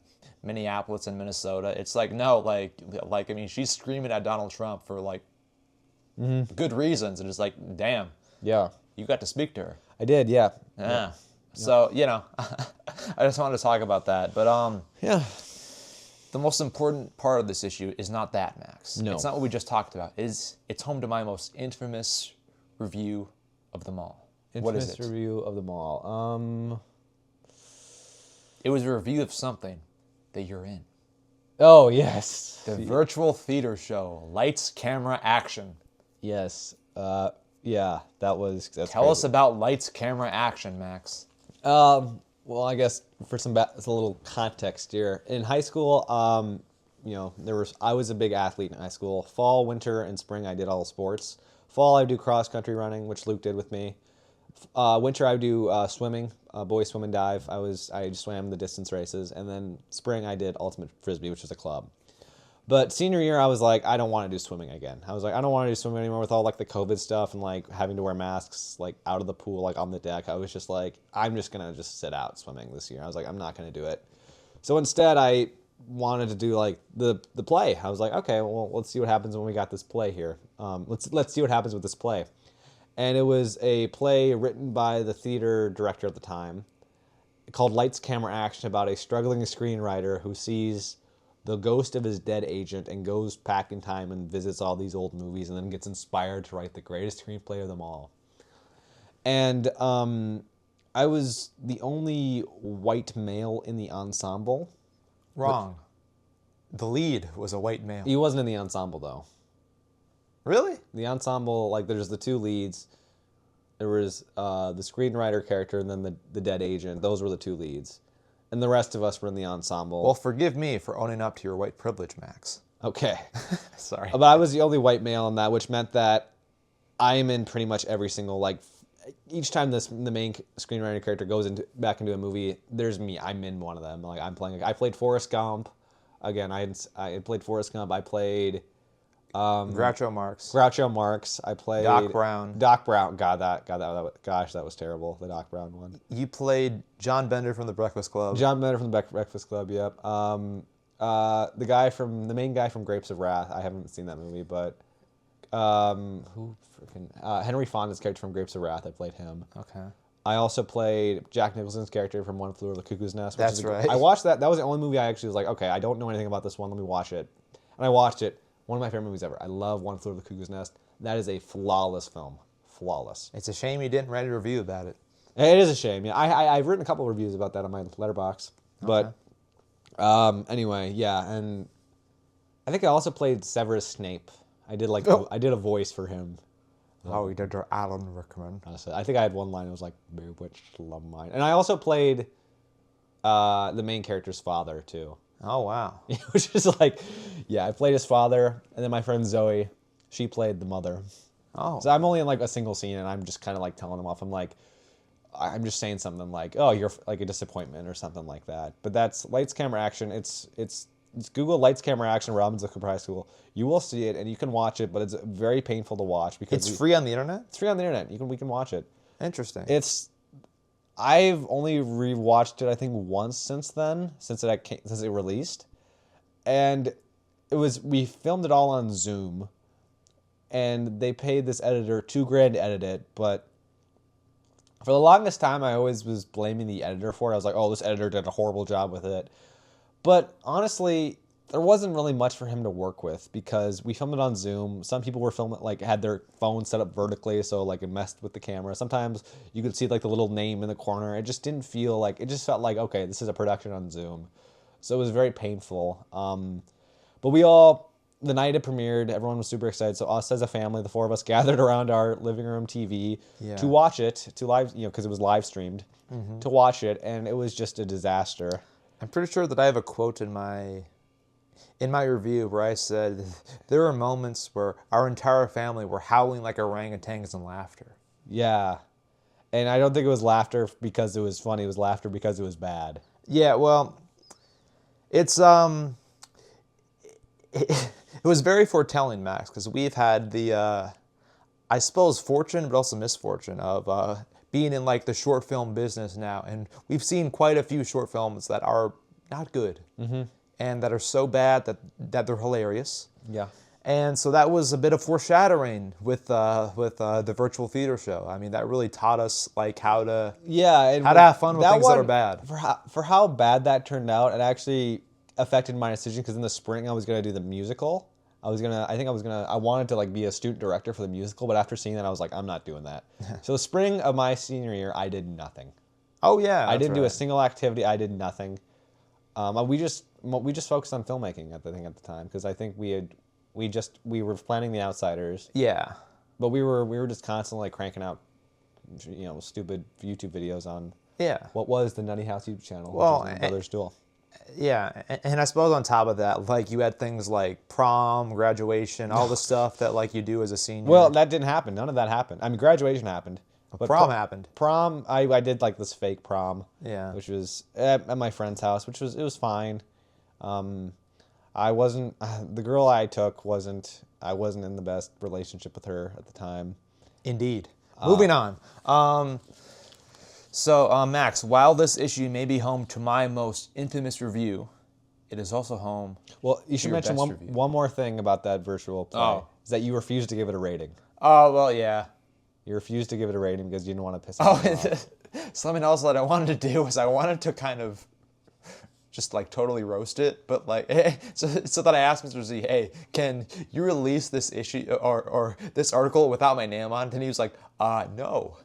Speaker 1: Minneapolis and Minnesota. It's like I mean, she's screaming at Donald Trump for like good reasons, and it's like, damn,
Speaker 2: yeah,
Speaker 1: you got to speak to her.
Speaker 2: I did, yeah.
Speaker 1: Yeah. So I just wanted to talk about that, but
Speaker 2: yeah.
Speaker 1: The most important part of this issue is not that, Max.
Speaker 2: No.
Speaker 1: It's not what we just talked about. It's home to my most infamous review of them all. What is it?
Speaker 2: Review of them all.
Speaker 1: It was a review of something that you're in.
Speaker 2: Oh, yes.
Speaker 1: The virtual theater show, Lights, Camera, Action.
Speaker 2: Yes. Yeah, that's
Speaker 1: Tell
Speaker 2: crazy.
Speaker 1: us about Lights, Camera, Action, Max.
Speaker 2: Well, I guess for a little context here. In high school, I was a big athlete in high school. Fall, winter, and spring, I did all sports. Fall, I would do cross country running, which Luke did with me. Winter, I would do swimming, boys swim and dive. I swam the distance races, and then spring, I did ultimate frisbee, which is a club. But senior year, I was like, I don't want to do swimming again. I was like, I don't want to do swimming anymore with all like the COVID stuff and like having to wear masks like out of the pool, like on the deck. I was just like, I'm just gonna just sit out swimming this year. I was like, I'm not gonna do it. So instead, I wanted to do like the play. I was like, okay, well, let's see what happens when we got this play here. Let's see what happens with this play. And it was a play written by the theater director at the time called Lights, Camera, Action, about a struggling screenwriter who sees the ghost of his dead agent and goes back in time and visits all these old movies and then gets inspired to write the greatest screenplay of them all. And I was the only white male in the ensemble.
Speaker 1: Wrong. The lead was a white male.
Speaker 2: He wasn't in the ensemble, though.
Speaker 1: Really?
Speaker 2: The ensemble, like, there's the two leads. There was the screenwriter character and then the dead agent. Those were the two leads. And the rest of us were in the ensemble.
Speaker 1: Well, forgive me for owning up to your white privilege, Max.
Speaker 2: Okay.
Speaker 1: Sorry.
Speaker 2: But I was the only white male in that, which meant that I am in pretty much every single, like, each time the main screenwriter character goes back into a movie, there's me. I'm in one of them. Like, I played Forrest Gump. Again, I played Forrest Gump. I played
Speaker 1: Groucho Marx.
Speaker 2: Groucho Marx. I played
Speaker 1: Doc Brown.
Speaker 2: Doc Brown. Gosh, that was terrible. The Doc Brown one.
Speaker 1: You played John Bender from The Breakfast Club.
Speaker 2: John Bender from the Breakfast Club. Yep. The main guy from Grapes of Wrath. I haven't seen that movie, but Henry Fonda's character from Grapes of Wrath. I played him.
Speaker 1: Okay.
Speaker 2: I also played Jack Nicholson's character from One Flew Over the Cuckoo's Nest.
Speaker 1: That's right.
Speaker 2: I watched that. That was the only movie I actually was like, okay, I don't know anything about this one. Let me watch it. And I watched it. One of my favorite movies ever. I love One Flew Over the Cuckoo's Nest. That is a flawless film. Flawless.
Speaker 1: It's a shame you didn't write a review about it.
Speaker 2: It is a shame. Yeah, I've written a couple of reviews about that on my letterbox.
Speaker 1: Okay.
Speaker 2: But anyway, yeah, and I think I also played Severus Snape. I did a voice for him.
Speaker 1: Oh, you did Alan Rickman.
Speaker 2: Honestly, I think I had one line. It was like, "Bewitched, love mine," and I also played the main character's father too.
Speaker 1: Oh, wow.
Speaker 2: Which is like, yeah, I played his father, and then my friend Zoe, she played the mother.
Speaker 1: Oh.
Speaker 2: So I'm only in like a single scene, and I'm just kind of like telling them off. I'm just saying something like, "Oh, you're like a disappointment" or something like that. But that's Lights, Camera, Action. It's Google Lights, Camera, Action, Robin's High School. You will see it, and you can watch it, but it's very painful to watch because
Speaker 1: It's free on the internet?
Speaker 2: It's free on the internet. We can watch it.
Speaker 1: Interesting.
Speaker 2: I've only rewatched it I think once since it released, and we filmed it all on Zoom, and they paid this editor $2,000 to edit it, but for the longest time I always was blaming the editor for it. I was like, oh, this editor did a horrible job with it. But honestly, there wasn't really much for him to work with because we filmed it on Zoom. Some people were filming, like, had their phone set up vertically, so, like, it messed with the camera. Sometimes you could see, like, the little name in the corner. It just felt like, okay, this is a production on Zoom. So it was very painful. But the night it premiered, everyone was super excited. So us as a family, the four of us gathered around our living room TV to watch it, because it was live streamed, to watch it, and it was just a disaster.
Speaker 1: I'm pretty sure that I have a quote in my review where I said, there were moments where our entire family were howling like orangutans in laughter.
Speaker 2: Yeah. And I don't think it was laughter because it was funny. It was laughter because it was bad.
Speaker 1: Yeah, well, it's it was very foretelling, Max, because we've had the, I suppose, fortune, but also misfortune of being in like the short film business now, and we've seen quite a few short films that are not good, and that are so bad that they're hilarious.
Speaker 2: Yeah.
Speaker 1: And so that was a bit of foreshadowing with the virtual theater show. I mean, that really taught us like how to have fun with things that are bad.
Speaker 2: For how bad that turned out, it actually affected my decision because in the spring I was going to do the musical. I wanted to like be a student director for the musical, but after seeing that, I was like, I'm not doing that. So the spring of my senior year, I did nothing.
Speaker 1: Oh yeah,
Speaker 2: I didn't do a single activity. I did nothing. We just focused on filmmaking at the time because I think we were planning The Outsiders.
Speaker 1: Yeah,
Speaker 2: but we were just constantly like cranking out, stupid YouTube videos on what was the Nutty House YouTube channel, which is Brothers Duel.
Speaker 1: Yeah, and I suppose on top of that, like you had things like prom, graduation, all the stuff that like you do as a senior.
Speaker 2: Well, that didn't happen. None of that happened. I mean, graduation happened.
Speaker 1: But prom happened.
Speaker 2: Prom, I did like this fake prom.
Speaker 1: Yeah.
Speaker 2: Which was at my friend's house, it was fine. I wasn't, the girl I took I wasn't in the best relationship with her at the time.
Speaker 1: Indeed. Moving on. So, Max, while this issue may be home to my most infamous review, it is also home.
Speaker 2: Well, you should mention one more thing about that virtual play. Is that you refused to give it a rating.
Speaker 1: Oh, well, yeah.
Speaker 2: You refused to give it a rating because you didn't want to piss off.
Speaker 1: Something else that I wanted to do was I wanted to kind of just like totally roast it, but like, hey, so that I asked Mr. Z, hey, can you release this issue or this article without my name on it? And he was like, no.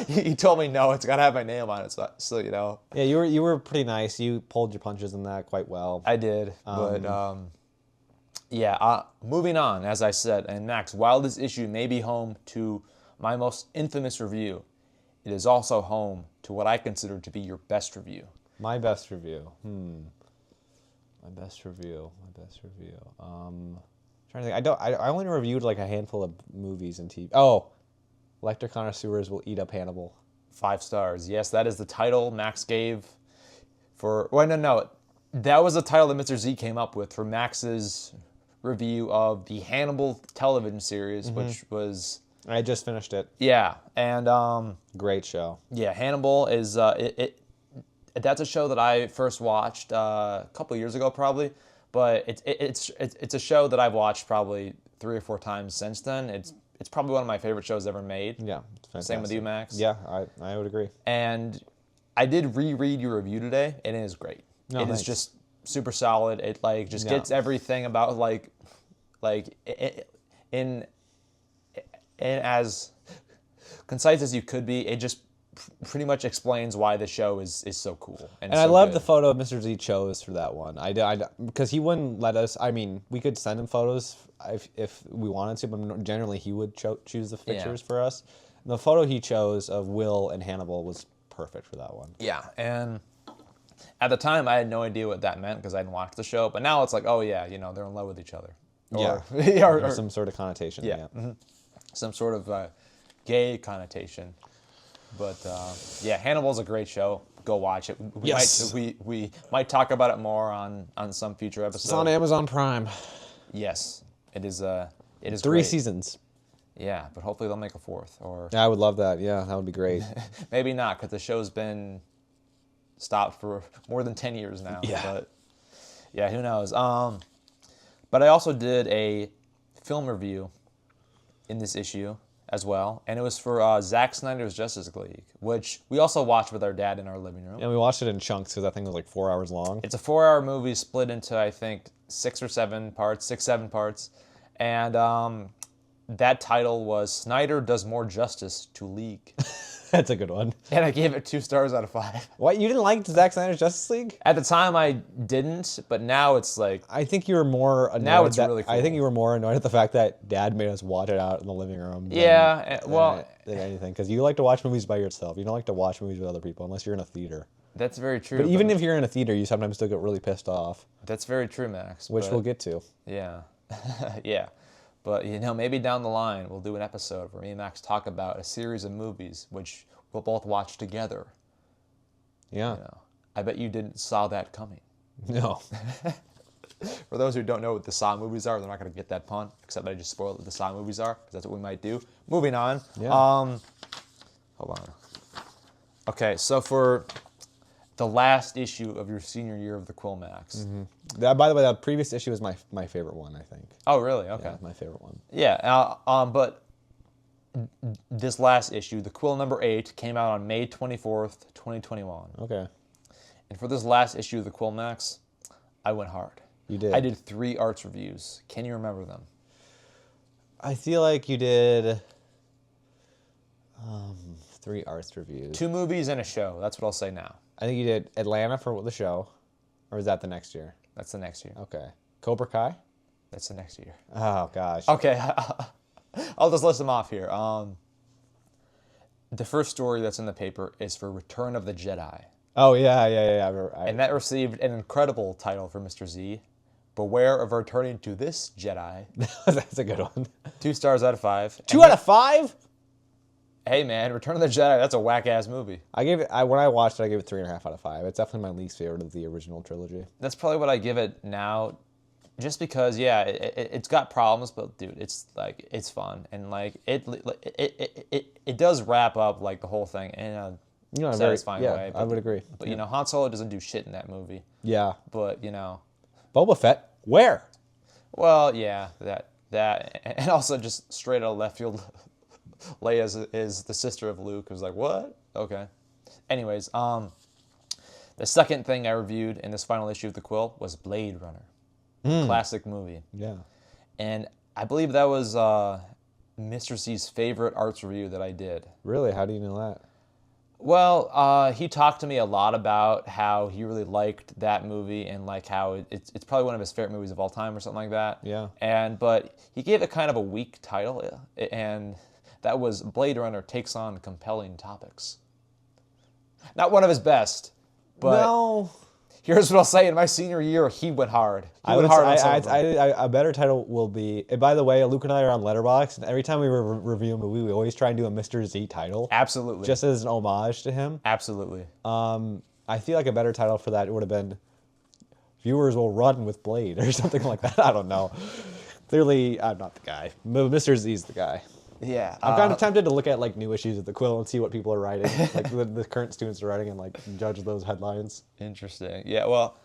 Speaker 1: He told me no, it's got to have my name on it. So you know.
Speaker 2: Yeah, you were pretty nice. You pulled your punches in that quite well.
Speaker 1: I did, but moving on, as I said, and Max, while this issue may be home to my most infamous review, it is also home to what I consider to be your best review.
Speaker 2: My best review. My best review. Trying to think. I only reviewed like a handful of movies and TV. Oh, Lecter Connoisseurs Will Eat Up Hannibal.
Speaker 1: 5 stars. Yes, that is the title Max gave for... Well, no. That was the title that Mr. Z came up with for Max's review of the Hannibal television series, which was...
Speaker 2: I just finished it.
Speaker 1: Yeah, and...
Speaker 2: Great show.
Speaker 1: Yeah, Hannibal is... that's a show that I first watched a couple years ago, probably. But it's a show that I've watched probably 3 or 4 times since then. It's probably one of my favorite shows ever made.
Speaker 2: Yeah, it's fantastic.
Speaker 1: Same with you, Max.
Speaker 2: Yeah, I would agree.
Speaker 1: And I did reread your review today, and it is great. It is just super solid. It like just gets everything about like in as concise as you could be. It just pretty much explains why the show is so cool.
Speaker 2: And I love the photo Mr. Z chose for that one. I because he wouldn't let us. I mean, we could send him photos if we wanted to, but generally he would choose the pictures for us. And the photo he chose of Will and Hannibal was perfect for that one.
Speaker 1: Yeah, and at the time I had no idea what that meant because I hadn't watched the show. But now it's like, oh yeah, they're in love with each other.
Speaker 2: Or some sort of connotation. Yeah,
Speaker 1: mm-hmm. Some sort of gay connotation. But Hannibal's a great show. Go watch it. We might talk about it more on some future episode.
Speaker 2: It's on Amazon Prime.
Speaker 1: Yes, it is. It is
Speaker 2: 3
Speaker 1: great.
Speaker 2: seasons.
Speaker 1: Yeah, but hopefully they'll make a 4th. Or
Speaker 2: I would love that. Yeah, that would be great.
Speaker 1: Maybe not, because the show's been stopped for more than 10 years now.
Speaker 2: Yeah.
Speaker 1: But yeah, who knows? But I also did a film review in this issue as well, and it was for Zack Snyder's Justice League, which we also watched with our dad in our living room.
Speaker 2: And we watched it in chunks because that thing was like 4 hours long.
Speaker 1: It's a 4-hour movie split into, I think, 6 or 7 parts, and that title was Snyder Does More Justice to League.
Speaker 2: That's a good one.
Speaker 1: And I gave it 2 stars out of 5.
Speaker 2: What, you didn't like Zack Snyder's Justice League?
Speaker 1: At the time, I didn't, but now it's like...
Speaker 2: I think you were more annoyed.
Speaker 1: Now it's really cool.
Speaker 2: I think you were more annoyed at the fact that Dad made us watch it out in the living room.
Speaker 1: Than
Speaker 2: anything. Because you like to watch movies by yourself. You don't like to watch movies with other people unless you're in a theater.
Speaker 1: That's very true.
Speaker 2: But even if you're in a theater, you sometimes still get really pissed off.
Speaker 1: That's very true, Max.
Speaker 2: Which we'll get to.
Speaker 1: Yeah. Yeah. But, maybe down the line, we'll do an episode where me and Max talk about a series of movies which we'll both watch together.
Speaker 2: Yeah.
Speaker 1: I bet you didn't saw that coming.
Speaker 2: No.
Speaker 1: For those who don't know what the Saw movies are, they're not going to get that pun, except that I just spoiled what the Saw movies are, because that's what we might do. Moving on.
Speaker 2: Yeah.
Speaker 1: Hold on. Okay, so for the last issue of your senior year of the Quill Max.
Speaker 2: Mm-hmm. By the way, that previous issue was my favorite one, I think.
Speaker 1: Oh, really? Okay.
Speaker 2: Yeah, my favorite one.
Speaker 1: Yeah, but this last issue, the Quill number 8, came out on May 24th, 2021.
Speaker 2: Okay.
Speaker 1: And for this last issue of the Quill Max, I went hard.
Speaker 2: You did?
Speaker 1: I did 3 arts reviews. Can you remember them?
Speaker 2: I feel like you did 3 arts reviews.
Speaker 1: 2 movies and a show. That's what I'll say now.
Speaker 2: I think you did Atlanta for the show. Or was that the next year?
Speaker 1: That's the next year.
Speaker 2: Okay. Cobra Kai?
Speaker 1: That's the next year.
Speaker 2: Oh, gosh.
Speaker 1: Okay. I'll just list them off here. The first story that's in the paper is for Return of the Jedi.
Speaker 2: Oh, yeah.
Speaker 1: And that received an incredible title for Mr. Z. Beware of returning to this Jedi.
Speaker 2: That's a good one.
Speaker 1: 2 stars out of 5.
Speaker 2: 2 out of 5?
Speaker 1: Hey, man, Return of the Jedi, that's a whack-ass movie.
Speaker 2: When I watched it, I gave it 3.5 out of 5. It's definitely my least favorite of the original trilogy.
Speaker 1: That's probably what I give it now. Just because, yeah, it's got problems, but dude, it's fun, and it does wrap up like the whole thing in a satisfying way. But,
Speaker 2: I would agree.
Speaker 1: But Han Solo doesn't do shit in that movie.
Speaker 2: Yeah.
Speaker 1: But
Speaker 2: Boba Fett, where?
Speaker 1: Well, yeah, that, and also just straight out of left field, Leia is the sister of Luke. I was like, what? Okay. Anyways, the second thing I reviewed in this final issue of the Quill was Blade Runner. Classic movie.
Speaker 2: Yeah.
Speaker 1: And I believe that was Mr. C's favorite arts review that I did.
Speaker 2: Really? How do you know that?
Speaker 1: Well, he talked to me a lot about how he really liked that movie and like how it's probably one of his favorite movies of all time or something like that.
Speaker 2: Yeah.
Speaker 1: But he gave it kind of a weak title, and that was Blade Runner Takes on Compelling Topics. Not one of his best, but
Speaker 2: no.
Speaker 1: Here's what I'll say: in my senior year, he went hard.
Speaker 2: A better title will be. And by the way, Luke and I are on Letterboxd, and every time we review a movie, we always try and do a Mr. Z title.
Speaker 1: Absolutely.
Speaker 2: Just as an homage to him.
Speaker 1: Absolutely.
Speaker 2: I feel like a better title for that would have been "Viewers Will Run with Blade" or something like that. I don't know. Clearly, I'm not the guy. Mr. Z's the guy.
Speaker 1: Yeah.
Speaker 2: I'm kind of tempted to look at like new issues of the Quill and see what people are writing, like the current students are writing, and like judge those headlines.
Speaker 1: Interesting. Yeah. Well,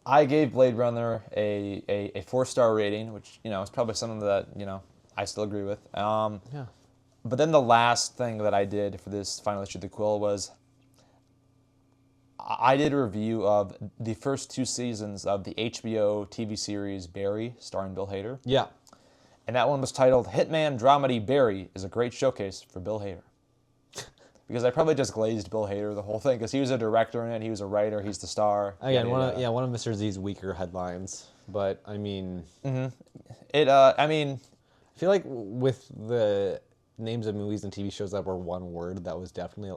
Speaker 1: I gave Blade Runner a 4-star rating, which is probably something that I still agree with.
Speaker 2: Yeah.
Speaker 1: But then the last thing that I did for this final issue of the Quill was I did a review of the first 2 seasons of the HBO TV series Barry, starring Bill Hader.
Speaker 2: Yeah.
Speaker 1: And that one was titled Hitman Dramedy Barry is a great showcase for Bill Hader. Because I probably just glazed Bill Hader the whole thing, because he was a director in it, he was a writer, he's the star.
Speaker 2: Again, one of Mr. Z's weaker headlines, but I mean,
Speaker 1: I
Speaker 2: feel like with the names of movies and TV shows that were one word, that was definitely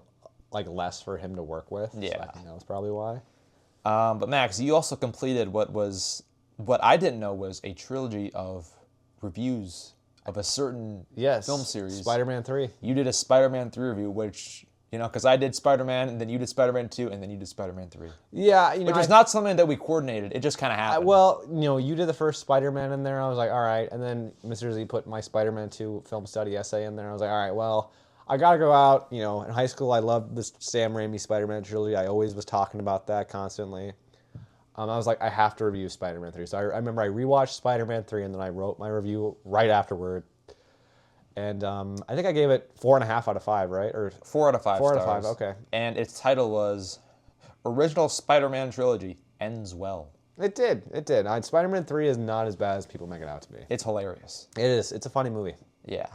Speaker 2: like less for him to work with.
Speaker 1: Yeah,
Speaker 2: so I think that was probably why.
Speaker 1: But Max, you also completed what I didn't know was a trilogy of reviews of a certain film series.
Speaker 2: Spider-Man 3.
Speaker 1: You did a Spider-Man 3 review, which, because I did Spider-Man, and then you did Spider-Man 2, and then you did Spider-Man 3.
Speaker 2: Yeah,
Speaker 1: which is not something that we coordinated. It just kind of happened.
Speaker 2: You did the first Spider-Man in there. I was like, all right. And then Mr. Z put my Spider-Man 2 film study essay in there. I was like, all right, well, I got to go out. In high school, I loved this Sam Raimi Spider-Man trilogy. I always was talking about that constantly. I was like, I have to review Spider-Man 3. So I remember I rewatched Spider-Man 3, and then I wrote my review right afterward. And I think I gave it 4.5 out of 5, right? Or
Speaker 1: 4 out of 5
Speaker 2: 4
Speaker 1: stars.
Speaker 2: out of 5, okay.
Speaker 1: And its title was Original Spider-Man Trilogy Ends Well.
Speaker 2: It did. Spider-Man 3 is not as bad as people make it out to be.
Speaker 1: It's hilarious.
Speaker 2: It is. It's a funny movie.
Speaker 1: Yeah.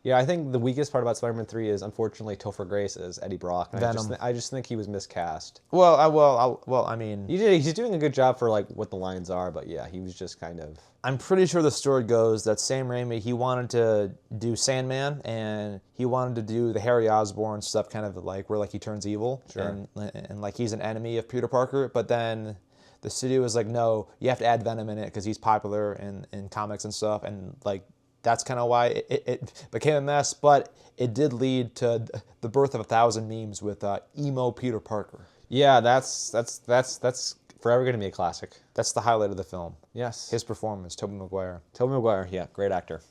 Speaker 2: Yeah, I think the weakest part about Spider-Man 3 is, unfortunately, Topher Grace as Eddie Brock. And
Speaker 1: Venom.
Speaker 2: I just think he was miscast.
Speaker 1: I mean...
Speaker 2: He's doing a good job for, like, what the lines are, but yeah, he was just kind of...
Speaker 1: I'm pretty sure the story goes that Sam Raimi, he wanted to do Sandman, and he wanted to do the Harry Osborn stuff, kind of like where, like, he turns evil.
Speaker 2: Sure.
Speaker 1: And like, he's an enemy of Peter Parker, but then the studio was like, no, you have to add Venom in it because he's popular in comics and stuff, and, like, that's kind of why it became a mess, but it did lead to the birth of 1,000 memes with emo Peter Parker.
Speaker 2: Yeah, that's forever going to be a classic.
Speaker 1: That's the highlight of the film.
Speaker 2: Yes.
Speaker 1: His performance, Tobey Maguire.
Speaker 2: Tobey Maguire, yeah, great actor.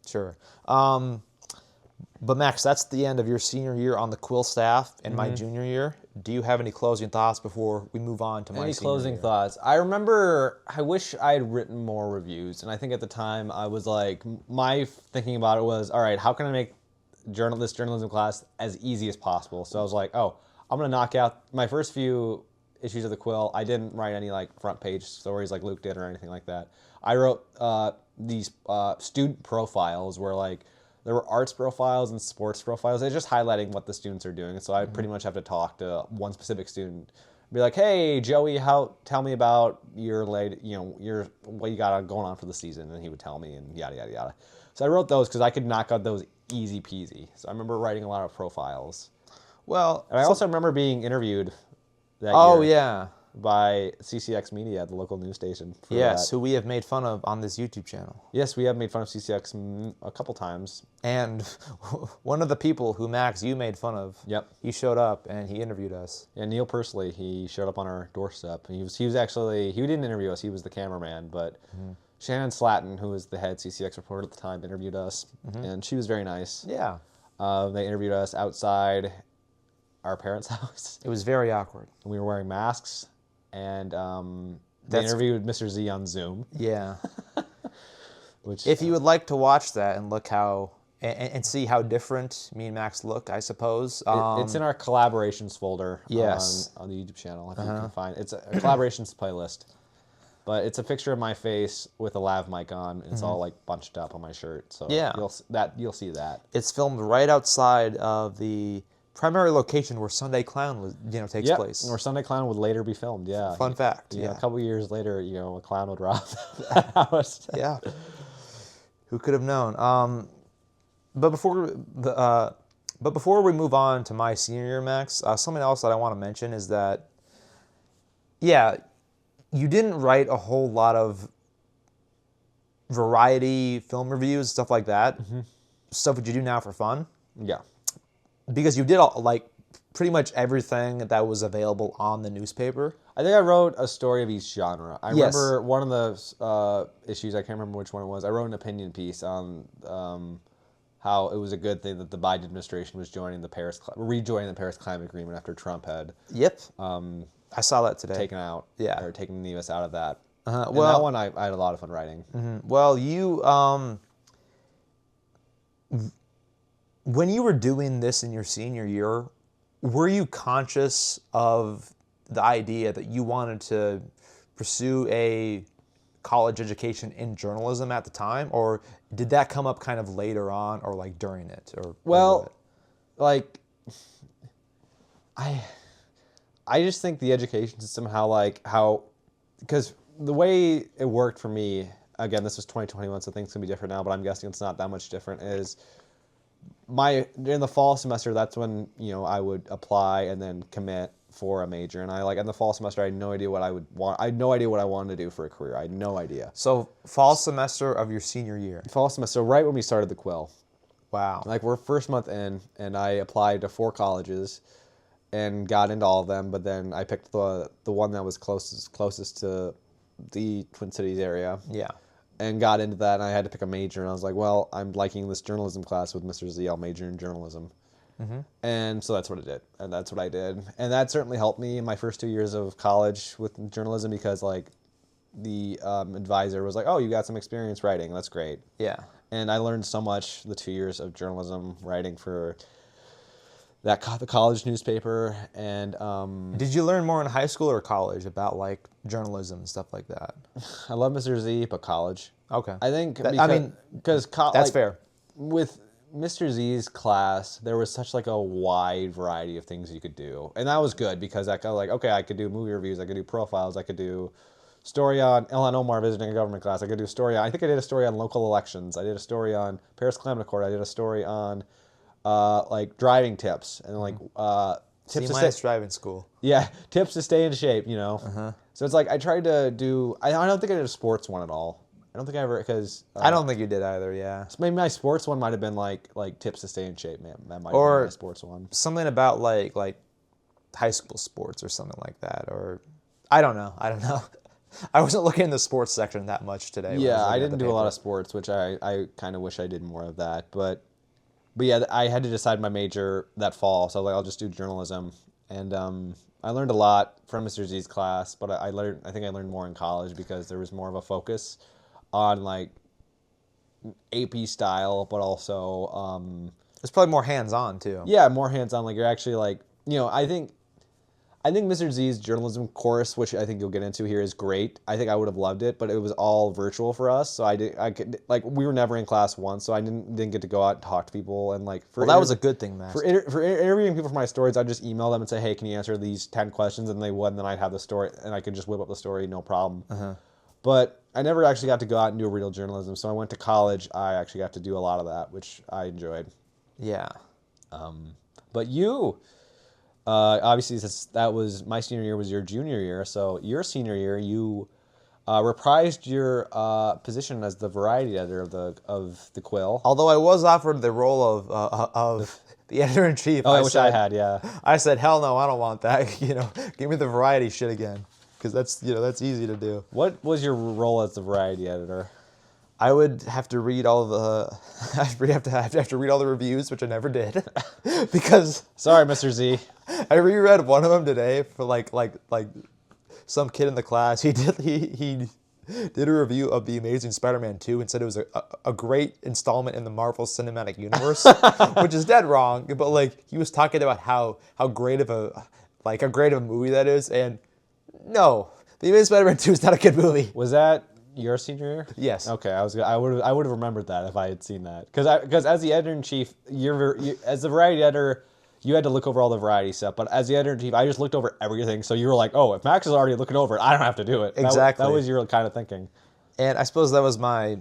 Speaker 1: Sure. But Max, that's the end of your senior year on the Quill staff and my junior year. Do you have any closing thoughts before we move on to my senior year?
Speaker 2: Any closing thoughts? I remember, I wish I had written more reviews, and I think at the time I was like, my thinking about it was, all right, how can I make this journalism class as easy as possible? So I was like, oh, I'm going to knock out my first few issues of the Quill. I didn't write any like front page stories like Luke did or anything like that. I wrote these student profiles where like there were arts profiles and sports profiles. It's just highlighting what the students are doing. So I pretty much have to talk to one specific student, be like, "Hey, Joey, tell me about your what you got going on for the season," and he would tell me, and yada yada yada. So I wrote those because I could knock out those easy peasy. So I remember writing a lot of profiles.
Speaker 1: Well,
Speaker 2: and I also remember being interviewed that year by CCX Media, the local news station.
Speaker 1: Yes, who we have made fun of on this YouTube channel.
Speaker 2: Yes, we have made fun of CCX a couple times.
Speaker 1: And one of the people who, Max, you made fun of, he showed up and he interviewed us.
Speaker 2: Yeah, Neil Persley, he showed up on our doorstep. He didn't interview us, he was the cameraman, but Shannon Slatton, who was the head CCX reporter at the time, interviewed us, and she was very nice.
Speaker 1: Yeah.
Speaker 2: They interviewed us outside our parents' house.
Speaker 1: It was very awkward.
Speaker 2: We were wearing masks. And they interviewed Mr. Z on Zoom.
Speaker 1: Yeah. If you would like to watch that and look and see how different me and Max look, I suppose.
Speaker 2: It's in our collaborations folder on the YouTube channel. If you can find it's a collaborations playlist. But it's a picture of my face with a lav mic on. It's all like bunched up on my shirt. So you'll see that.
Speaker 1: It's filmed right outside of the primary location where Sunday Clown takes place.
Speaker 2: Where Sunday Clown would later be filmed, yeah.
Speaker 1: Fun fact,
Speaker 2: A couple years later, a clown would rob that house.
Speaker 1: Yeah. Who could have known? But before we move on to my senior year, Max, something else that I want to mention is that yeah, you didn't write a whole lot of variety film reviews, stuff like that. Stuff that you do now for fun.
Speaker 2: Yeah.
Speaker 1: Because you did like pretty much everything that was available on the newspaper.
Speaker 2: I think I wrote a story of each genre. I
Speaker 1: Yes.
Speaker 2: remember one of the issues, I can't remember which one it was. I wrote an opinion piece on how it was a good thing that the Biden administration was rejoining the Paris Climate Agreement after Trump had
Speaker 1: Yep. I saw that today.
Speaker 2: taken out, or taken the U.S. out of that. And
Speaker 1: Well,
Speaker 2: that one I had a lot of fun writing.
Speaker 1: Well, you when you were doing this in your senior year, were you conscious of the idea that you wanted to pursue a college education in journalism at the time, or did that come up kind of later on, or like during it, or
Speaker 2: Well, like I just think the education system, because the way it worked for me, again, this was 2021, so things can be different now, but I'm guessing it's not that much different, is in the fall semester, that's when, I would apply and then commit for a major. And in the fall semester, I had no idea what I would want. I had no idea what I wanted to do for a career. I had no idea.
Speaker 1: So fall semester of your senior year.
Speaker 2: Fall semester, so right when we started the Quill.
Speaker 1: Wow.
Speaker 2: We're first month in, and I applied to 4 colleges and got into all of them, but then I picked the one that was closest to the Twin Cities area.
Speaker 1: Yeah.
Speaker 2: And got into that, and I had to pick a major, and I was like, well, I'm liking this journalism class with Mr. Z. I'll major in journalism. And so that's what I did, and that's what I did. And that certainly helped me in my first 2 years of college with journalism, because the advisor was like, oh, you got some experience writing, that's great.
Speaker 1: Yeah.
Speaker 2: And I learned so much the 2 years of journalism writing for the college newspaper. And
Speaker 1: Did you learn more in high school or college about journalism and stuff like that?
Speaker 2: I love Mr. Z, but college.
Speaker 1: Okay.
Speaker 2: I think
Speaker 1: because that's fair.
Speaker 2: With Mr. Z's class, there was such a wide variety of things you could do, and that was good, because I could do movie reviews, I could do profiles, I could do story on Ilhan Omar visiting a government class, I could do story on, I think I did a story on local elections, I did a story on Paris Climate Accord, I did a story on driving tips, and tips to stay
Speaker 1: driving school.
Speaker 2: Yeah, tips to stay in shape, So it's I tried to do. I don't think I did a sports one at all. I don't think I ever, because
Speaker 1: I don't think you did either. Yeah.
Speaker 2: So maybe my sports one might have been like tips to stay in shape. Man, that might have been my sports one.
Speaker 1: Something about like high school sports or something like that, or I don't know. I wasn't looking in the sports section that much today.
Speaker 2: Yeah, I didn't do a lot of sports, which I kind of wish I did more of that. But yeah, I had to decide my major that fall, so I'll just do journalism. And I learned a lot from Mr. Z's class, but I think I learned more in college, because there was more of a focus on AP style, but also
Speaker 1: it's probably more hands-on too.
Speaker 2: Yeah, more hands-on. You're actually I think Mr. Z's journalism course, which I think you'll get into here, is great. I think I would have loved it, but it was all virtual for us, so we were never in class once, so I didn't get to go out and talk to people, and
Speaker 1: that was a good thing, man.
Speaker 2: For interviewing people for my stories, I'd just email them and say, hey, can you answer these 10 questions, and they would, and then I'd have the story, and I could just whip up the story, no problem. But I never actually got to go out and do real journalism, so I went to college, I actually got to do a lot of that, which I enjoyed.
Speaker 1: Yeah.
Speaker 2: But you... obviously, that was my senior year, was your junior year. So your senior year, you reprised your position as the variety editor of the Quill.
Speaker 1: Although I was offered the role of the editor in chief.
Speaker 2: Oh, I had, yeah.
Speaker 1: I said, hell no, I don't want that. Give me the variety shit again, because that's easy to do.
Speaker 2: What was your role as the variety editor?
Speaker 1: I would have to read all the. have to read all the reviews, which I never did, because.
Speaker 2: Sorry, Mr. Z.
Speaker 1: I reread one of them today for like some kid in the class. He did a review of The Amazing Spider-Man 2 and said it was a great installment in the Marvel Cinematic Universe, which is dead wrong. But he was talking about how great of a movie that is, and no, The Amazing Spider-Man 2 is not a good movie.
Speaker 2: Was that your senior year?
Speaker 1: Yes.
Speaker 2: Okay, I would have remembered that if I had seen that, because as the editor in chief, as the variety editor, you had to look over all the variety stuff. But as the editor in chief, I just looked over everything. So you were like, oh, if Max is already looking over it, I don't have to do it.
Speaker 1: Exactly.
Speaker 2: That was your kind of thinking.
Speaker 1: And I suppose that was my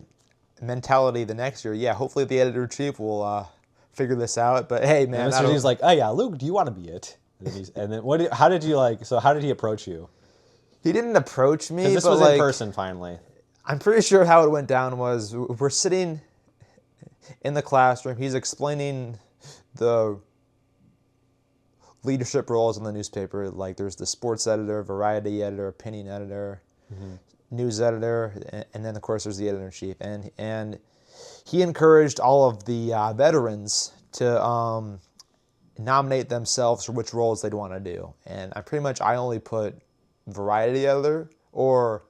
Speaker 1: mentality the next year. Yeah, hopefully the editor in chief will figure this out. But hey, man,
Speaker 2: and Mr. Z's like, oh yeah, Luke, do you want to be it? And then how did he approach you?
Speaker 1: He didn't approach me,
Speaker 2: This
Speaker 1: but
Speaker 2: was
Speaker 1: like,
Speaker 2: in person finally.
Speaker 1: I'm pretty sure how it went down was we're sitting in the classroom. He's explaining the leadership roles in the newspaper. Like there's the sports editor, variety editor, opinion editor, news editor, and then of course there's the editor-in-chief. And he encouraged all of the veterans to nominate themselves for which roles they'd want to do. And I only put variety editor, or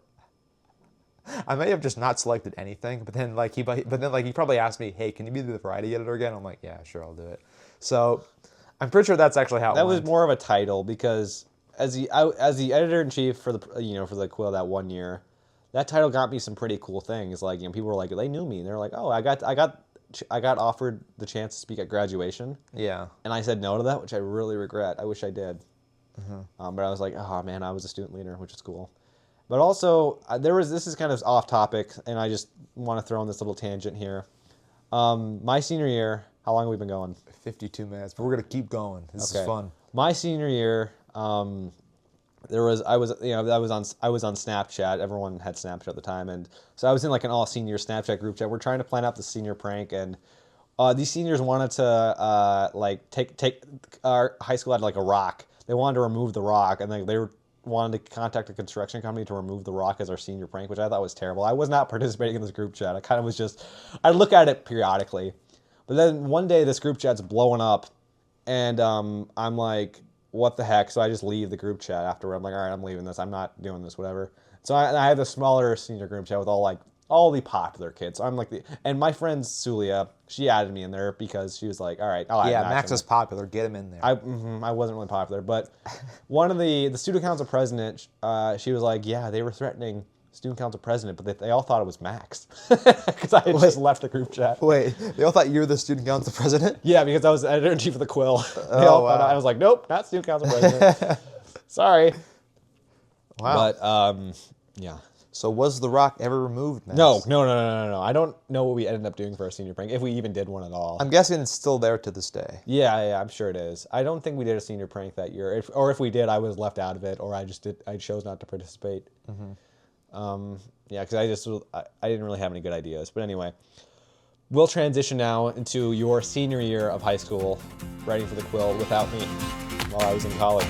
Speaker 1: I may have just not selected anything. But then he probably asked me, "Hey, can you be the variety editor again?" I'm like, "Yeah, sure, I'll do it." So I'm pretty sure that's actually how it
Speaker 2: That
Speaker 1: went.
Speaker 2: was more of a title because as the editor-in-chief for the Quill that 1 year, that title got me some pretty cool things. Like, people were like, they knew me. They're like, "Oh, I got offered the chance to speak at graduation."
Speaker 1: Yeah.
Speaker 2: And I said no to that, which I really regret. I wish I did. But I was like, oh man, I was a student leader, which is cool. But also, this is kind of off topic, and I just want to throw in this little tangent here. My senior year, how long have we been going?
Speaker 1: 52 minutes, but we're gonna keep going. This is fun.
Speaker 2: My senior year, I was on Snapchat. Everyone had Snapchat at the time, and so I was in like an all senior Snapchat group chat. We're trying to plan out the senior prank, and these seniors wanted to take our high school had like a rock. They wanted to remove the rock, and they wanted to contact a construction company to remove the rock as our senior prank, which I thought was terrible. I was not participating in this group chat. I kind of was just, I look at it periodically. But then one day this group chat's blowing up, and I'm like, what the heck? So I just leave the group chat afterward. I'm like, all right, I'm leaving this. I'm not doing this, whatever. So I have a smaller senior group chat with all the popular kids. So I'm like and my friend Sulia, she added me in there because she was like, all right,
Speaker 1: Max is popular. Get him in there.
Speaker 2: I wasn't really popular, but one of the student council president, she was like, yeah, they were threatening student council president, but they all thought it was Max because I had just left the group chat.
Speaker 1: Wait, they all thought you were the student council president?
Speaker 2: Yeah, because I was the editor-in-chief of the Quill. I was like, nope, not student council president. Sorry.
Speaker 1: Wow.
Speaker 2: But yeah.
Speaker 1: So was the rock ever removed, Max?
Speaker 2: No. I don't know what we ended up doing for our senior prank, if we even did one at all.
Speaker 1: I'm guessing it's still there to this day.
Speaker 2: Yeah, I'm sure it is. I don't think we did a senior prank that year. If we did, I was left out of it, or I chose not to participate. Because I didn't really have any good ideas. But anyway, we'll transition now into your senior year of high school, writing for the Quill without me while I was in college.